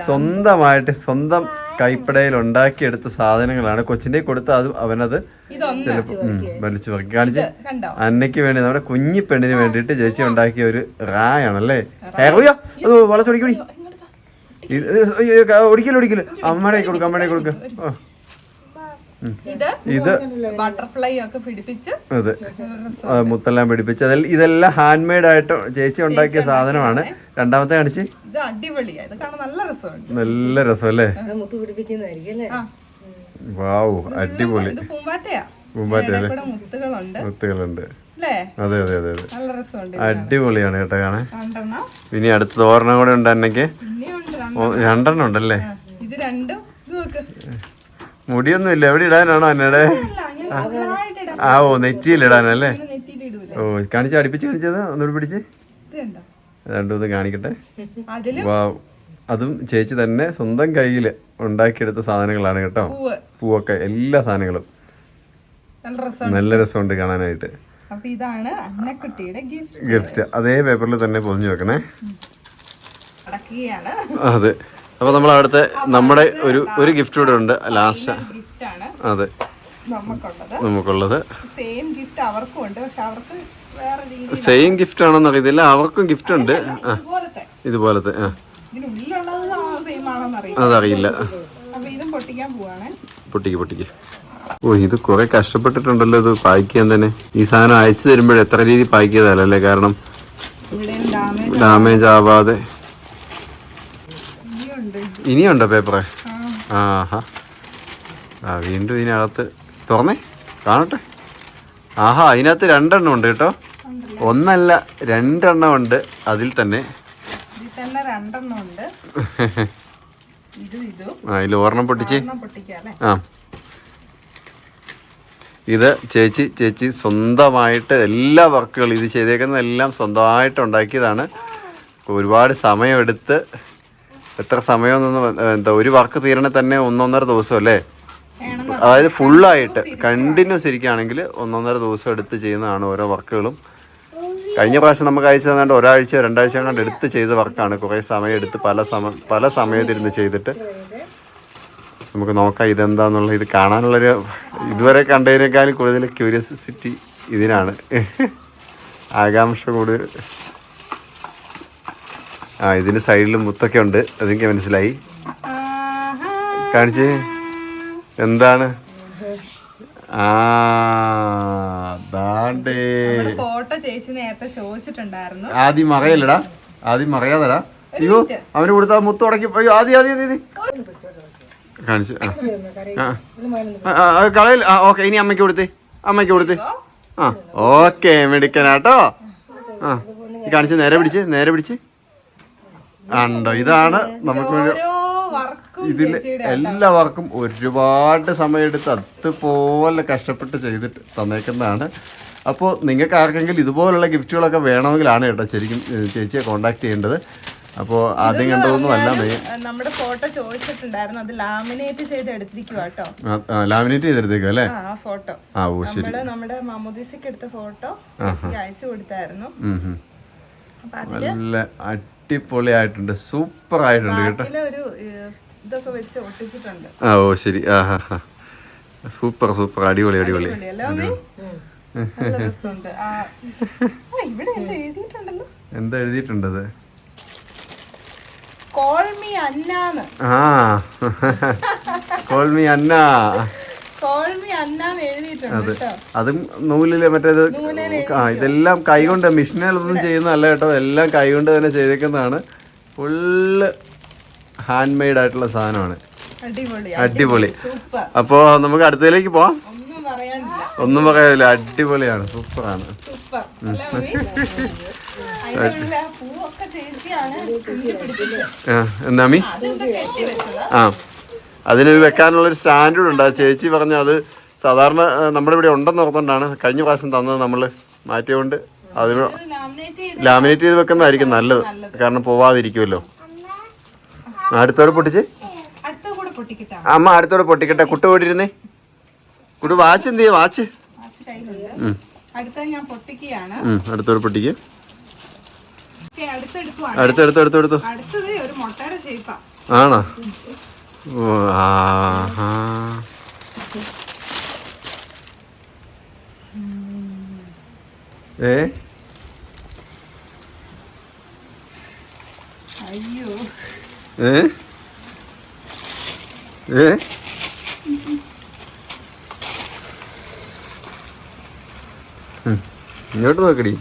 സ്വന്തമായിട്ട് സ്വന്തം കൈപ്പടയിൽ ഉണ്ടാക്കിയെടുത്ത സാധനങ്ങളാണ്. കൊച്ചിന്റെ കൊടുത്ത് അത് അവനത് ചിലപ്പോ വലിച്ചു പറക്കി കാണിച്ച് അന്നയ്ക്ക് വേണ്ടി നമ്മുടെ കുഞ്ഞി പെണ്ണിന് വേണ്ടിയിട്ട് ചേച്ചി ഉണ്ടാക്കിയ ഒരു റായാണല്ലേ. അറിയോ? അത് വളച്ചൊടിക്കടി, ഒടിക്കല് അമ്മയുടെ കൊടുക്ക. ഇത് ബട്ടർഫ്ലൈ ഒക്കെ പിടിപ്പിച്ച്, അതെ, മുത്തെല്ലാം പിടിപ്പിച്ച്. ഇതെല്ലാം ഹാൻഡ് മെയ്ഡ് ആയിട്ട് ചേച്ചി ഉണ്ടാക്കിയ സാധനമാണ്. രണ്ടാമത്തെ കാണിച്ച്. ഇത് അടിപൊളിയാ, ഇത് കാണാൻ നല്ല രസമുണ്ട്. നല്ല രസം അല്ലേ? വാവ്, അടിപൊളി. മുത്തുകളുണ്ട്. അതെ അതെ അതെ അതെ, അടിപൊളിയാണ് കേട്ടോ കാണാൻ. ഇനി അടുത്ത തോരണം കൂടെ ഉണ്ട് അന്നയ്ക്ക്. 2 ഉണ്ടല്ലേ? ഇത് രണ്ടും മുടിയൊന്നും ഇല്ല. എവിടെ ഇടാനാണോ അന്നയുടെ? ഓ നെറ്റിയിലിടാനല്ലേ? ഓ കാണിച്ച് അടുപ്പിച്ച് കാണിച്ചത് ഒന്നുകൂടി പിടിച്ച് രണ്ടൊന്ന് കാണിക്കട്ടെ. വാവ്, അതും ചേച്ചി തന്നെ സ്വന്തം കയ്യിൽ ഉണ്ടാക്കിയെടുത്ത സാധനങ്ങളാണ് കേട്ടോ. പൂവൊക്കെ, എല്ലാ സാധനങ്ങളും നല്ല രസമുണ്ട് കാണാനായിട്ട്. ഇതാണ് അന്നക്കുട്ടിയുടെ ഗിഫ്റ്റ്. അതേ പേപ്പറിൽ തന്നെ പൊതിഞ്ഞു വെക്കണേ. അതെ. അപ്പൊ നമ്മൾ അടുത്ത നമ്മുടെ ഒരു ഗിഫ്റ്റ് കൂടെ ഉണ്ട് ലാസ്റ്റ്. അതെ, നമുക്കുള്ളത് സെയിം ഗിഫ്റ്റ് ആണോന്ന് അറിയത്തില്ല. അവർക്കും ഗിഫ്റ്റ് ഉണ്ട് ഇതുപോലത്തെ. അതറിയില്ല. പൊട്ടിക്ക്. ഓ, ഇത് കുറെ കഷ്ടപ്പെട്ടിട്ടുണ്ടല്ലോ ഇത് പാക്ക് ചെയ്യാൻ തന്നെ. ഈ സാധനം അയച്ചു തരുമ്പോഴേ എത്ര രീതി പാക്ക് ചെയ്താലല്ലേ, കാരണം ഡാമേജ് ആവാതെ. ഇനിയുണ്ടോ പേപ്പറ്? വീണ്ടും ഇതിനകത്ത് തുറന്നേ കാണട്ടെ. അതിനകത്ത് 2 എണ്ണം ഉണ്ട് കേട്ടോ. 1 അല്ല 2 എണ്ണം ഉണ്ട്. അതിൽ തന്നെ 2 എണ്ണം ഉണ്ട്. ഇതിൽ ഒരെണ്ണം പൊട്ടിച്ച്. ഇത് ചേച്ചി സ്വന്തമായിട്ട് എല്ലാ വർക്കുകളും ഇത് ചെയ്തേക്കുന്നതെല്ലാം സ്വന്തമായിട്ട് ഉണ്ടാക്കിയതാണ്. ഒരുപാട് സമയമെടുത്ത്, എത്ര സമയമൊന്നും ഒരു വർക്ക് തീരണേ തന്നെ 1.5 ദിവസം അല്ലേ? അതായത് ഫുള്ളായിട്ട് കണ്ടിന്യൂസ് ഇരിക്കുകയാണെങ്കിൽ 1.5 ദിവസം എടുത്ത് ചെയ്യുന്നതാണ് ഓരോ വർക്കുകളും. കഴിഞ്ഞ പ്രാവശ്യം നമുക്ക് അയച്ചു തന്നാണ്ട് 1 ആഴ്ച 2 ആഴ്ച കണ്ട് എടുത്ത് ചെയ്ത വർക്കാണ്. കുറേ സമയം എടുത്ത് പല സമയത്തിരുന്ന് ചെയ്തിട്ട് നമുക്ക് നോക്കാം ഇതെന്താന്നുള്ളത്. ഇത് കാണാനുള്ളൊരു ഇതുവരെ കണ്ടതിനേക്കാളും കൂടുതൽ ക്യൂരിയോസിറ്റി ഇതിനാണ്, ആകാംക്ഷ കൂടുതൽ. ഇതിന് സൈഡിൽ മുത്തൊക്കെ ഉണ്ട്, അതെനിക്ക് മനസ്സിലായി. കാണിച്ച് എന്താണ്? ഫോട്ടോ ചേച്ചി നേരത്തെ ചോദിച്ചിട്ടുണ്ടായിരുന്നു. ആദ്യം മറയല്ലടാ, ആദ്യം മറയാതടാ. അയ്യോ, അവന് കൊടുത്താ മുത്ത് ഉടക്കി. അയ്യോ, ആദ്യം കാണിച്ച്. കളയിൽ. ഓക്കെ, ഇനി അമ്മയ്ക്ക് കൊടുത്തേ. ഓക്കെ, മെടുക്കനാട്ടോ. കാണിച്ച് നേരെ പിടിച്ച്. ഉണ്ടോ? ഇതാണ് നമുക്ക് ഇതിൽ എല്ലാ വർക്കും ഒരുപാട് സമയമെടുത്ത് അതുപോലെ കഷ്ടപ്പെട്ട് ചെയ്തിട്ട് തന്നേക്കുന്നതാണ്. അപ്പോൾ നിങ്ങൾക്ക് ആർക്കെങ്കിലും ഇതുപോലുള്ള ഗിഫ്റ്റുകളൊക്കെ വേണമെങ്കിലാണ് കേട്ടോ ശരിക്കും ചേച്ചിയെ കോൺടാക്ട് ചെയ്യേണ്ടത്. അപ്പോൾ ആദ്യം കണ്ടതൊന്നും അല്ല, നമ്മുടെ ഫോട്ടോ ചോദിച്ചിട്ടുണ്ടായിരുന്നു, അത് ലാമിനേറ്റ് ചെയ്ത് എടുത്തിരിക്കുക കേട്ടോ. ലാമിനേറ്റ് ചെയ്തെടുത്തേക്കും അല്ലേ ആ ഫോട്ടോ നമ്മുടെ മാമോദീസയ്ക്ക് എടുത്ത ഫോട്ടോ അയച്ചു കൊടുത്തായിരുന്നു. നല്ല അടിപൊളിയായിട്ടുണ്ട്, സൂപ്പർ ആയിട്ടുണ്ട് കേട്ടോ. ഒരു ഇതൊക്കെ വെച്ച് ഒട്ടിച്ചിട്ടുണ്ട്. ഓ ശരി, സൂപ്പർ സൂപ്പർ, അടിപൊളി അടിപൊളി. എന്താ എഴുതിയിട്ടുണ്ടത്? കോൾ മീ അന്നാന്ന്. Call me Anna. എഴുതിയിട്ടുണ്ട്. അതും നൂലില് മറ്റേത് ഇതെല്ലാം കൈകൊണ്ട്, മെഷീനിലൊന്നും ചെയ്യുന്നതല്ല കേട്ടോ, എല്ലാം കൈകൊണ്ട് തന്നെ ചെയ്തേക്കുന്നതാണ്. ഫുള്ള് ഹാൻഡ് മെയ്ഡ് ആയിട്ടുള്ള സാധനമാണ്. അടിപൊളി. അപ്പോ നമുക്ക് അടുത്തതിലേക്ക് പോവാം. ഒന്നും പറയാനില്ല, അടിപൊളിയാണ്, സൂപ്പറാണ്. എന്നാമി അതിന് വെക്കാനുള്ളൊരു സ്റ്റാൻഡേർഡ് ഉണ്ട്. ചേച്ചി പറഞ്ഞ അത് സാധാരണ നമ്മുടെ ഇവിടെ ഉണ്ടെന്ന് ഓർത്തുകൊണ്ടാണ് കഴിഞ്ഞ പ്രാവശ്യം തന്നത്, നമ്മൾ മാറ്റിയതുകൊണ്ട് അതിന് ലാമിനേറ്റ് ചെയ്ത് വെക്കുന്നതായിരിക്കും നല്ലത്, കാരണം പോവാതിരിക്കുമല്ലോ. അടുത്തോടെ പൊട്ടിച്ച് അമ്മ അടുത്തോടെ പൊട്ടിക്കട്ടെ. കുട്ട പോയിട്ടിരുന്നേ, കുട്ടു വാച്ച് എന്ത് ചെയ്യാ? വാച്ച് അടുത്തോടെ പൊട്ടിക്ക്. അടുത്തെടുത്തു. ആണോ? ഏ ഇങ്ങോട്ട് നോക്കടി.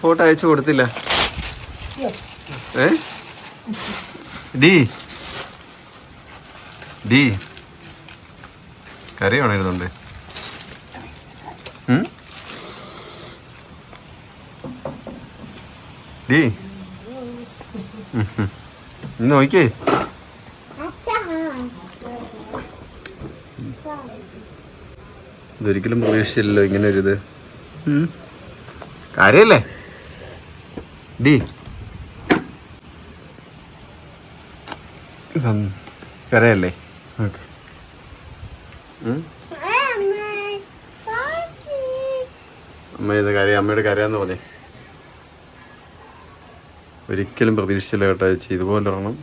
ഫോട്ടോ അയച്ചു കൊടുത്തില്ല. ഡി കറി വേണമായിരുന്നുണ്ട്. ഡി നോക്കിയേ, ഇതൊരിക്കലും പ്രതീക്ഷിച്ചില്ലല്ലോ ഇങ്ങനെ ഒരു ഇത്. കാര്യല്ലേ ഡി? കരയല്ലേ? ഓക്കെ. അമ്മ ഇത് കരയാ, അമ്മയുടെ കരയാന്ന് പറഞ്ഞേ. ഒരിക്കലും പ്രതീക്ഷിച്ചില്ല കേട്ടോ ചേച്ചി ഇതുപോലെ ഒരെണ്ണം.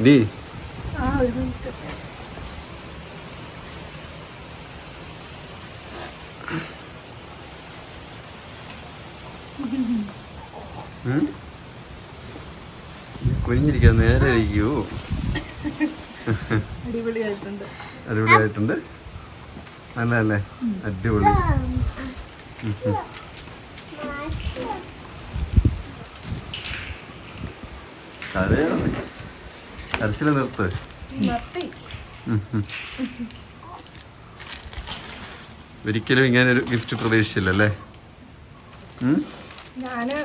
ഡി കുനിഞ്ഞിരിക്കാൻ നേരെ ഇരിക്കൂ. അടിപൊളിയായിട്ടുണ്ട്. നല്ല അല്ലേ? അടിപൊളി. കരച്ചില നിർത്ത്. ഒരിക്കലും ഇങ്ങനെ ഒരു ഗിഫ്റ്റ് പ്രതീക്ഷിച്ചില്ലല്ലേ? ഞാനും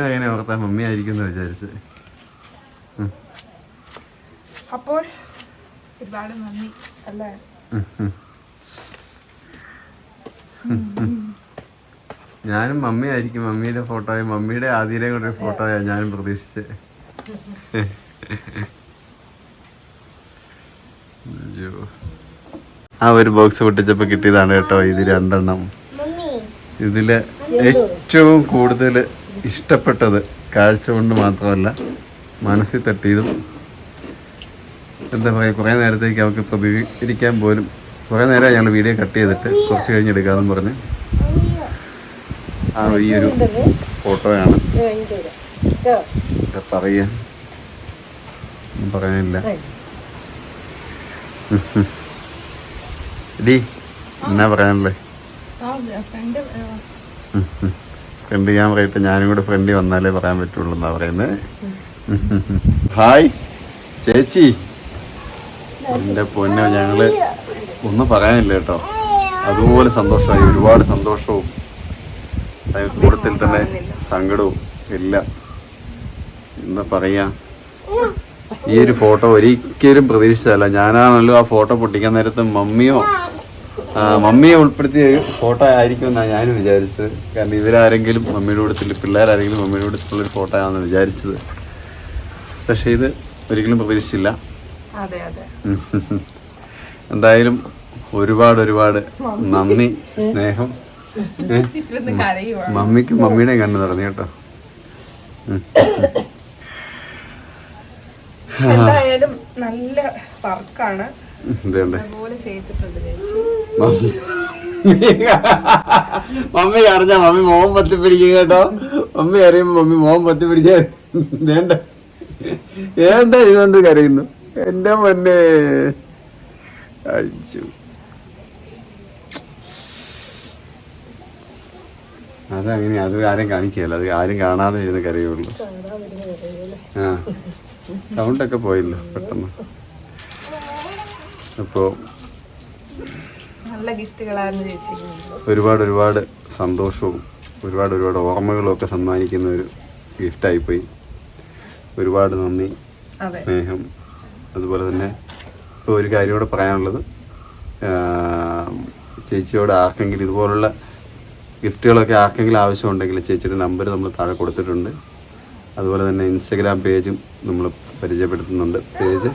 അങ്ങനെ ഓർത്താ മമ്മി ആയിരിക്കും വിചാരിച്ച്. അപ്പോൾ ഒരുപാട് നന്ദി അല്ലേ? ഞാനും മമ്മി ആയിരിക്കും, മമ്മിയുടെ ഫോട്ടോയും മമ്മിയുടെ ആദ്യയിലെ കൂടെ ഒരു ഫോട്ടോയാ ഞാനും പ്രതീക്ഷിച്ച്. ആ ഒരു ബോക്സ് പൊട്ടിച്ചപ്പോൾ കിട്ടിയതാണ് കേട്ടോ ഇത് 2 എണ്ണം. ഇതില് ഏറ്റവും കൂടുതൽ ഇഷ്ടപ്പെട്ടത് കാഴ്ച കൊണ്ട് മാത്രമല്ല മനസ്സിൽ തട്ടിയതും, എന്താ പറയുക, കുറേ നേരത്തേക്ക് അവൾക്ക് പ്രതികരിക്കാൻ പോലും കുറേ നേരം ഞങ്ങൾ വീഡിയോ കട്ട് ചെയ്തിട്ട് കുറച്ച് കഴിഞ്ഞെടുക്കാമെന്ന് പറഞ്ഞ് ഈ ഒരു ഫോട്ടോയാണ്. പറയാനില്ല. ഡി എന്നാ പറയാനല്ലേ? ഫ്രണ്ട് ഞാൻ പറയട്ടെ, ഞാനും കൂടെ ഫ്രണ്ട് വന്നാലേ പറയാൻ പറ്റുള്ളൂ എന്നാ പറയുന്നത്. ഹായ് ചേച്ചി, എൻ്റെ പൊന്നോ, ഞങ്ങള് ഒന്നും പറയാനില്ല കേട്ടോ. അതുപോലെ സന്തോഷമായി, ഒരുപാട് സന്തോഷവും കൂടുതൽ തന്നെ സങ്കടവും എല്ലാം എന്താ പറയാ. ഈ ഒരു ഫോട്ടോ ഒരിക്കലും പ്രതീക്ഷിച്ചതല്ല. ഞാനാണല്ലോ ആ ഫോട്ടോ പൊട്ടിക്കാൻ നേരത്ത് മമ്മിയെ ഉൾപ്പെടുത്തിയ ഒരു ഫോട്ടോ ആയിരിക്കും എന്നാണ് ഞാനും വിചാരിച്ചത്. കാരണം ഇവരാരെങ്കിലും മമ്മിയുടെ കൂട്ടത്തിൽ, പിള്ളേരാരെങ്കിലും മമ്മിയുടെ കൂട്ടത്തിലുള്ളൊരു ഫോട്ടോ ആണെന്ന് വിചാരിച്ചത്. പക്ഷെ ഇത് ഒരിക്കലും പ്രതീക്ഷിച്ചില്ല. എന്തായാലും ഒരുപാട് നന്ദി, സ്നേഹം. മമ്മിക്ക് മമ്മിയുടെ കണ്ണു നിറഞ്ഞു കേട്ടോ. എന്തായാലും നല്ല വർക്കാണ്. മമ്മി അറിഞ്ഞ മമ്മി മോഹം പത്തി പിടിക്കും കേട്ടോ. മമ്മി അറിയുമ്പോ മമ്മി മോഹം പത്തി പിടിച്ച ഏണ്ട ഇതുകൊണ്ട് കരയുന്നു. എന്റെ പൊന്നെ അയച്ചു. അതങ്ങനെ അത് ആരും കാണിക്കുകയല്ല, അത് ആരും കാണാതെ ഇരുന്ന് കരയുള്ളൂ. ആ സൗണ്ടൊക്കെ പോയില്ലോ പെട്ടെന്ന്. അപ്പോൾ നല്ല ഗിഫ്റ്റുകളായിരുന്നു ചേച്ചി. ഒരുപാട് സന്തോഷവും ഒരുപാട് ഓർമ്മകളും ഒക്കെ സമ്മാനിക്കുന്ന ഒരു ഗിഫ്റ്റായിപ്പോയി. ഒരുപാട് നന്ദി, സ്നേഹം. അതുപോലെ തന്നെ ഇപ്പോൾ ഒരു കാര്യം കൂടെ പറയാനുള്ളത്, ചേച്ചിയോട് ആർക്കെങ്കിലും ഇതുപോലുള്ള ഗിഫ്റ്റുകളൊക്കെ ആർക്കെങ്കിലും ആവശ്യമുണ്ടെങ്കിൽ ചേച്ചിയുടെ നമ്പർ നമ്മൾ താഴെ കൊടുത്തിട്ടുണ്ട്. അതുപോലെ തന്നെ ഇൻസ്റ്റഗ്രാം പേജും നമ്മൾ പരിചയപ്പെടുത്തുന്നുണ്ട്. പേജ്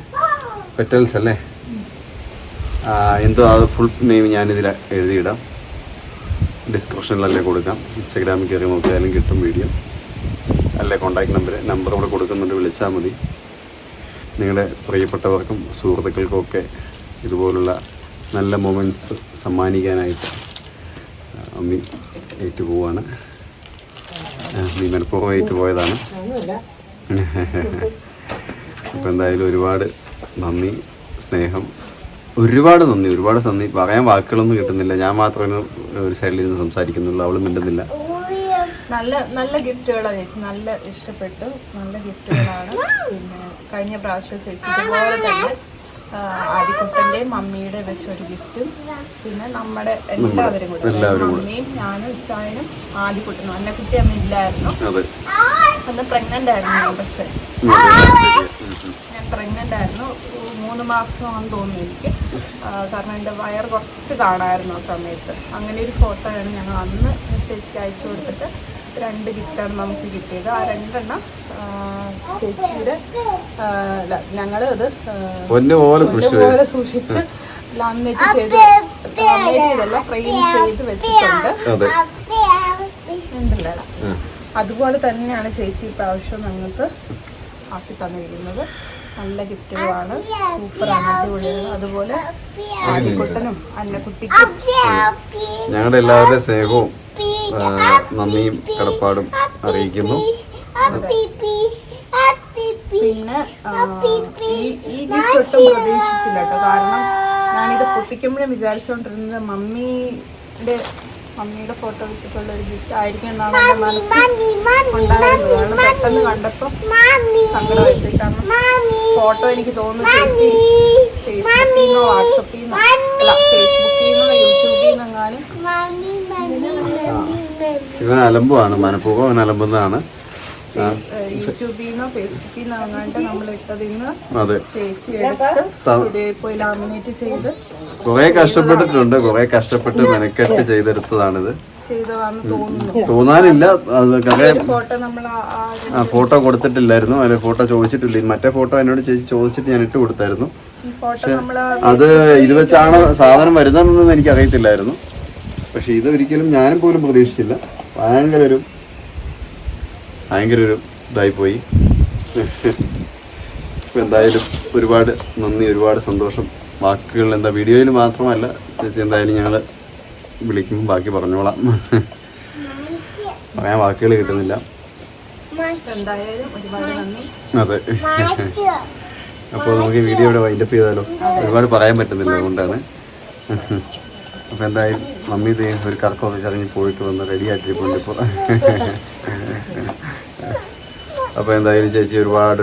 പെറ്റൽസ് അല്ലേ, എന്തോ അത് ഫുൾ നെയിം ഞാനിതിൽ എഴുതിയിടാം, ഡിസ്ക്രിപ്ഷനിലല്ലേ കൊടുക്കാം. ഇൻസ്റ്റഗ്രാമിൽ കയറി നോക്കിയാലും കിട്ടും വീഡിയോ. അല്ലേ കോൺടാക്ട് നമ്പർ കൂടെ കൊടുക്കുന്നുണ്ട്, വിളിച്ചാൽ മതി. നിങ്ങളുടെ പ്രിയപ്പെട്ടവർക്കും സുഹൃത്തുക്കൾക്കും ഒക്കെ ഇതുപോലുള്ള നല്ല മൊമെൻറ്റ്സ് സമ്മാനിക്കാനായിട്ട് അമ്മി ഏറ്റു പോവാണ്. നീ മനഃപൂർവ്വം ഏറ്റു പോയതാണ്. അപ്പോൾ എന്തായാലും ഒരുപാട് നന്ദി, സ്നേഹം, ഒരുപാട് നന്ദി. പറയാൻ വാക്കുകളൊന്നും കിട്ടുന്നില്ല. ഞാൻ മാത്രമേ ഒരു സൈഡിൽ നിന്ന് സംസാരിക്കുന്നുള്ളൂ, അവളും മിണ്ടുന്നില്ല. നല്ല ഗിഫ്റ്റുകളാണ് ചേച്ചി, നല്ല ഇഷ്ടപ്പെട്ടു. നല്ല ഗിഫ്റ്റുകളാണ്. പിന്നെ കഴിഞ്ഞ പ്രാവശ്യം ചേച്ചി ഇതുപോലെ തന്നെ ആദിക്കുട്ടൻ്റെയും മമ്മിയുടെ വെച്ചൊരു ഗിഫ്റ്റും, പിന്നെ നമ്മുടെ എല്ലാവരും കൂടെ, മമ്മിയും ഞാനും ഇച്ചായനും ആദിക്കുട്ടനും. അന്നക്കുട്ടി അമ്മ ഇല്ലായിരുന്നു, അന്ന് പ്രഗ്നൻ്റ് ആയിരുന്നു ഞാൻ. പക്ഷെ ഞാൻ പ്രഗ്നൻ്റ് ആയിരുന്നു, 3 മാസമാണെന്ന് തോന്നുന്നു എനിക്ക്. കാരണം എൻ്റെ വയർ കുറച്ച് കാണാമായിരുന്നു ആ സമയത്ത്. അങ്ങനെ ഒരു ഫോട്ടോയാണ് ഞങ്ങൾ അന്ന് ചേച്ചിക്ക് അയച്ചു കൊടുത്തിട്ട് 2 ഗിഫ്റ്റാണ് നമുക്ക് കിട്ടിയത്. ആ 2 ചേച്ചിയുടെ ഞങ്ങൾ അത് പോലെ സൂക്ഷിച്ച് ലാമിനേറ്റ് ചെയ്തല്ല ഫ്രെയിം ചെയ്ത് വെച്ചിട്ടുണ്ട്. ഉണ്ടല്ലോ, അതുപോലെ തന്നെയാണ് ചേച്ചി ഇപ്രാവശ്യം ഞങ്ങൾക്ക് ആക്കി തന്നിരിക്കുന്നത്. നല്ല ഗിഫ്റ്റുകളാണ്, സൂപ്പറാണ്, അടിപൊളിയാണ്. അതുപോലെ ആദിക്കുട്ടനും അന്നക്കുട്ടിക്കും ഞങ്ങളുടെ എല്ലാവരുടെയും സ്നേഹവും നന്ദിയും കടപ്പാടും അറിയിക്കുന്നു. പിന്നെ ഈ ഗിഫ്റ്റ് ഒട്ടും പ്രതീക്ഷിച്ചില്ല കേട്ടോ. കാരണം ഞാനിത് പൊട്ടിക്കുമ്പോഴും വിചാരിച്ചുകൊണ്ടിരുന്നത് മമ്മിയുടെ ഫോട്ടോ വെച്ചിട്ടുള്ള ഒരു ഗിഫ്റ്റ് ആയിരിക്കും എന്നാണ് എൻ്റെ മനസ്സിൽ ഉണ്ടായിരുന്നത്. കാരണം പെട്ടെന്ന് കണ്ടപ്പോൾ സങ്കടമായിട്ട്. കാരണം ഫോട്ടോ എനിക്ക് തോന്നുന്നു ചേച്ചി ഫേസ്ബുക്കിൽ നിന്നോ വാട്സപ്പിൽ നിന്നോ യൂട്യൂബിൽ നിന്നെങ്ങാനും. ഇവൻ അലമ്പുമാണ്, മനഃപൂർവ്വം അലമ്പുന്നതാണ്. യൂട്യൂബിൽ നിന്നോ ഫേസ്ബുക്കിൽ നിന്നോ അങ്ങാണ്ട് നമ്മൾ ഇട്ടതിന്ന് ചേച്ചി എടുത്ത് സ്റ്റുഡിയോയിൽ പോയി ലാമിനേറ്റ് ചെയ്ത് കുറെ കഷ്ടപ്പെട്ട് മെനക്കെട്ട് ചെയ്തെടുത്തതാണിത്. തോന്നാനില്ല, ഫോട്ടോ കൊടുത്തിട്ടില്ലായിരുന്നു, അതിന് ഫോട്ടോ ചോദിച്ചിട്ടില്ല. മറ്റേ ഫോട്ടോ എന്നോട് ചേച്ചി ചോദിച്ചിട്ട് ഞാൻ ഇട്ട് കൊടുത്തായിരുന്നു. പക്ഷെ അത് ഇത് വെച്ചാണ് സാധനം വരുന്നതെന്നൊന്നും എനിക്ക് അറിയത്തില്ലായിരുന്നു. പക്ഷെ ഇത് ഒരിക്കലും ഞാനും പോലും പ്രതീക്ഷിച്ചില്ല. ഭയങ്കര ഒരു ഇതായിപ്പോയി. ഇപ്പം എന്തായാലും ഒരുപാട് നന്ദി, ഒരുപാട് സന്തോഷം. വാക്കുകൾ എന്താ വീഡിയോയിൽ മാത്രമല്ല ചേച്ചി, എന്തായാലും ഞങ്ങൾ വിളിക്കുമ്പോൾ ബാക്കി പറഞ്ഞോളാം. പറയാൻ വാക്കുകൾ കിട്ടുന്നില്ല. അതെ, അപ്പോൾ നമുക്ക് ഈ വീഡിയോ ഇവിടെ വൈൻഡപ്പ് ചെയ്താലോ? ഒരുപാട് പറയാൻ പറ്റുന്നില്ല, അതുകൊണ്ടാണ്. അപ്പോൾ എന്തായാലും മമ്മി ഇത് ഒരു കറക്കമൊക്കെ കറങ്ങി പോയിട്ട് വന്ന് റെഡി ആക്കിയിട്ടുണ്ട് ഇപ്പോൾ. അപ്പോൾ എന്തായാലും ചേച്ചി ഒരുപാട്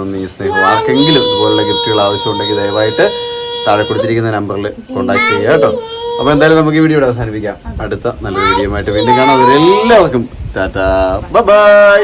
നന്ദി, സ്നേഹം. ആർക്കെങ്കിലും ഇതുപോലുള്ള ഗിഫ്റ്റുകൾ ആവശ്യമുണ്ടെങ്കിൽ ദയവായിട്ട് താഴെ കൊടുത്തിരിക്കുന്ന നമ്പറിൽ കോൺടാക്ട് ചെയ്യുക കേട്ടോ. അപ്പൊ എന്തായാലും നമുക്ക് ഈ വീഡിയോ ഇവിടെ അവസാനിപ്പിക്കാം. അടുത്ത നല്ലൊരു വീഡിയോ ആയിട്ട് വീണ്ടും കാണാം. എല്ലാവർക്കും ടാറ്റാ ബൈ.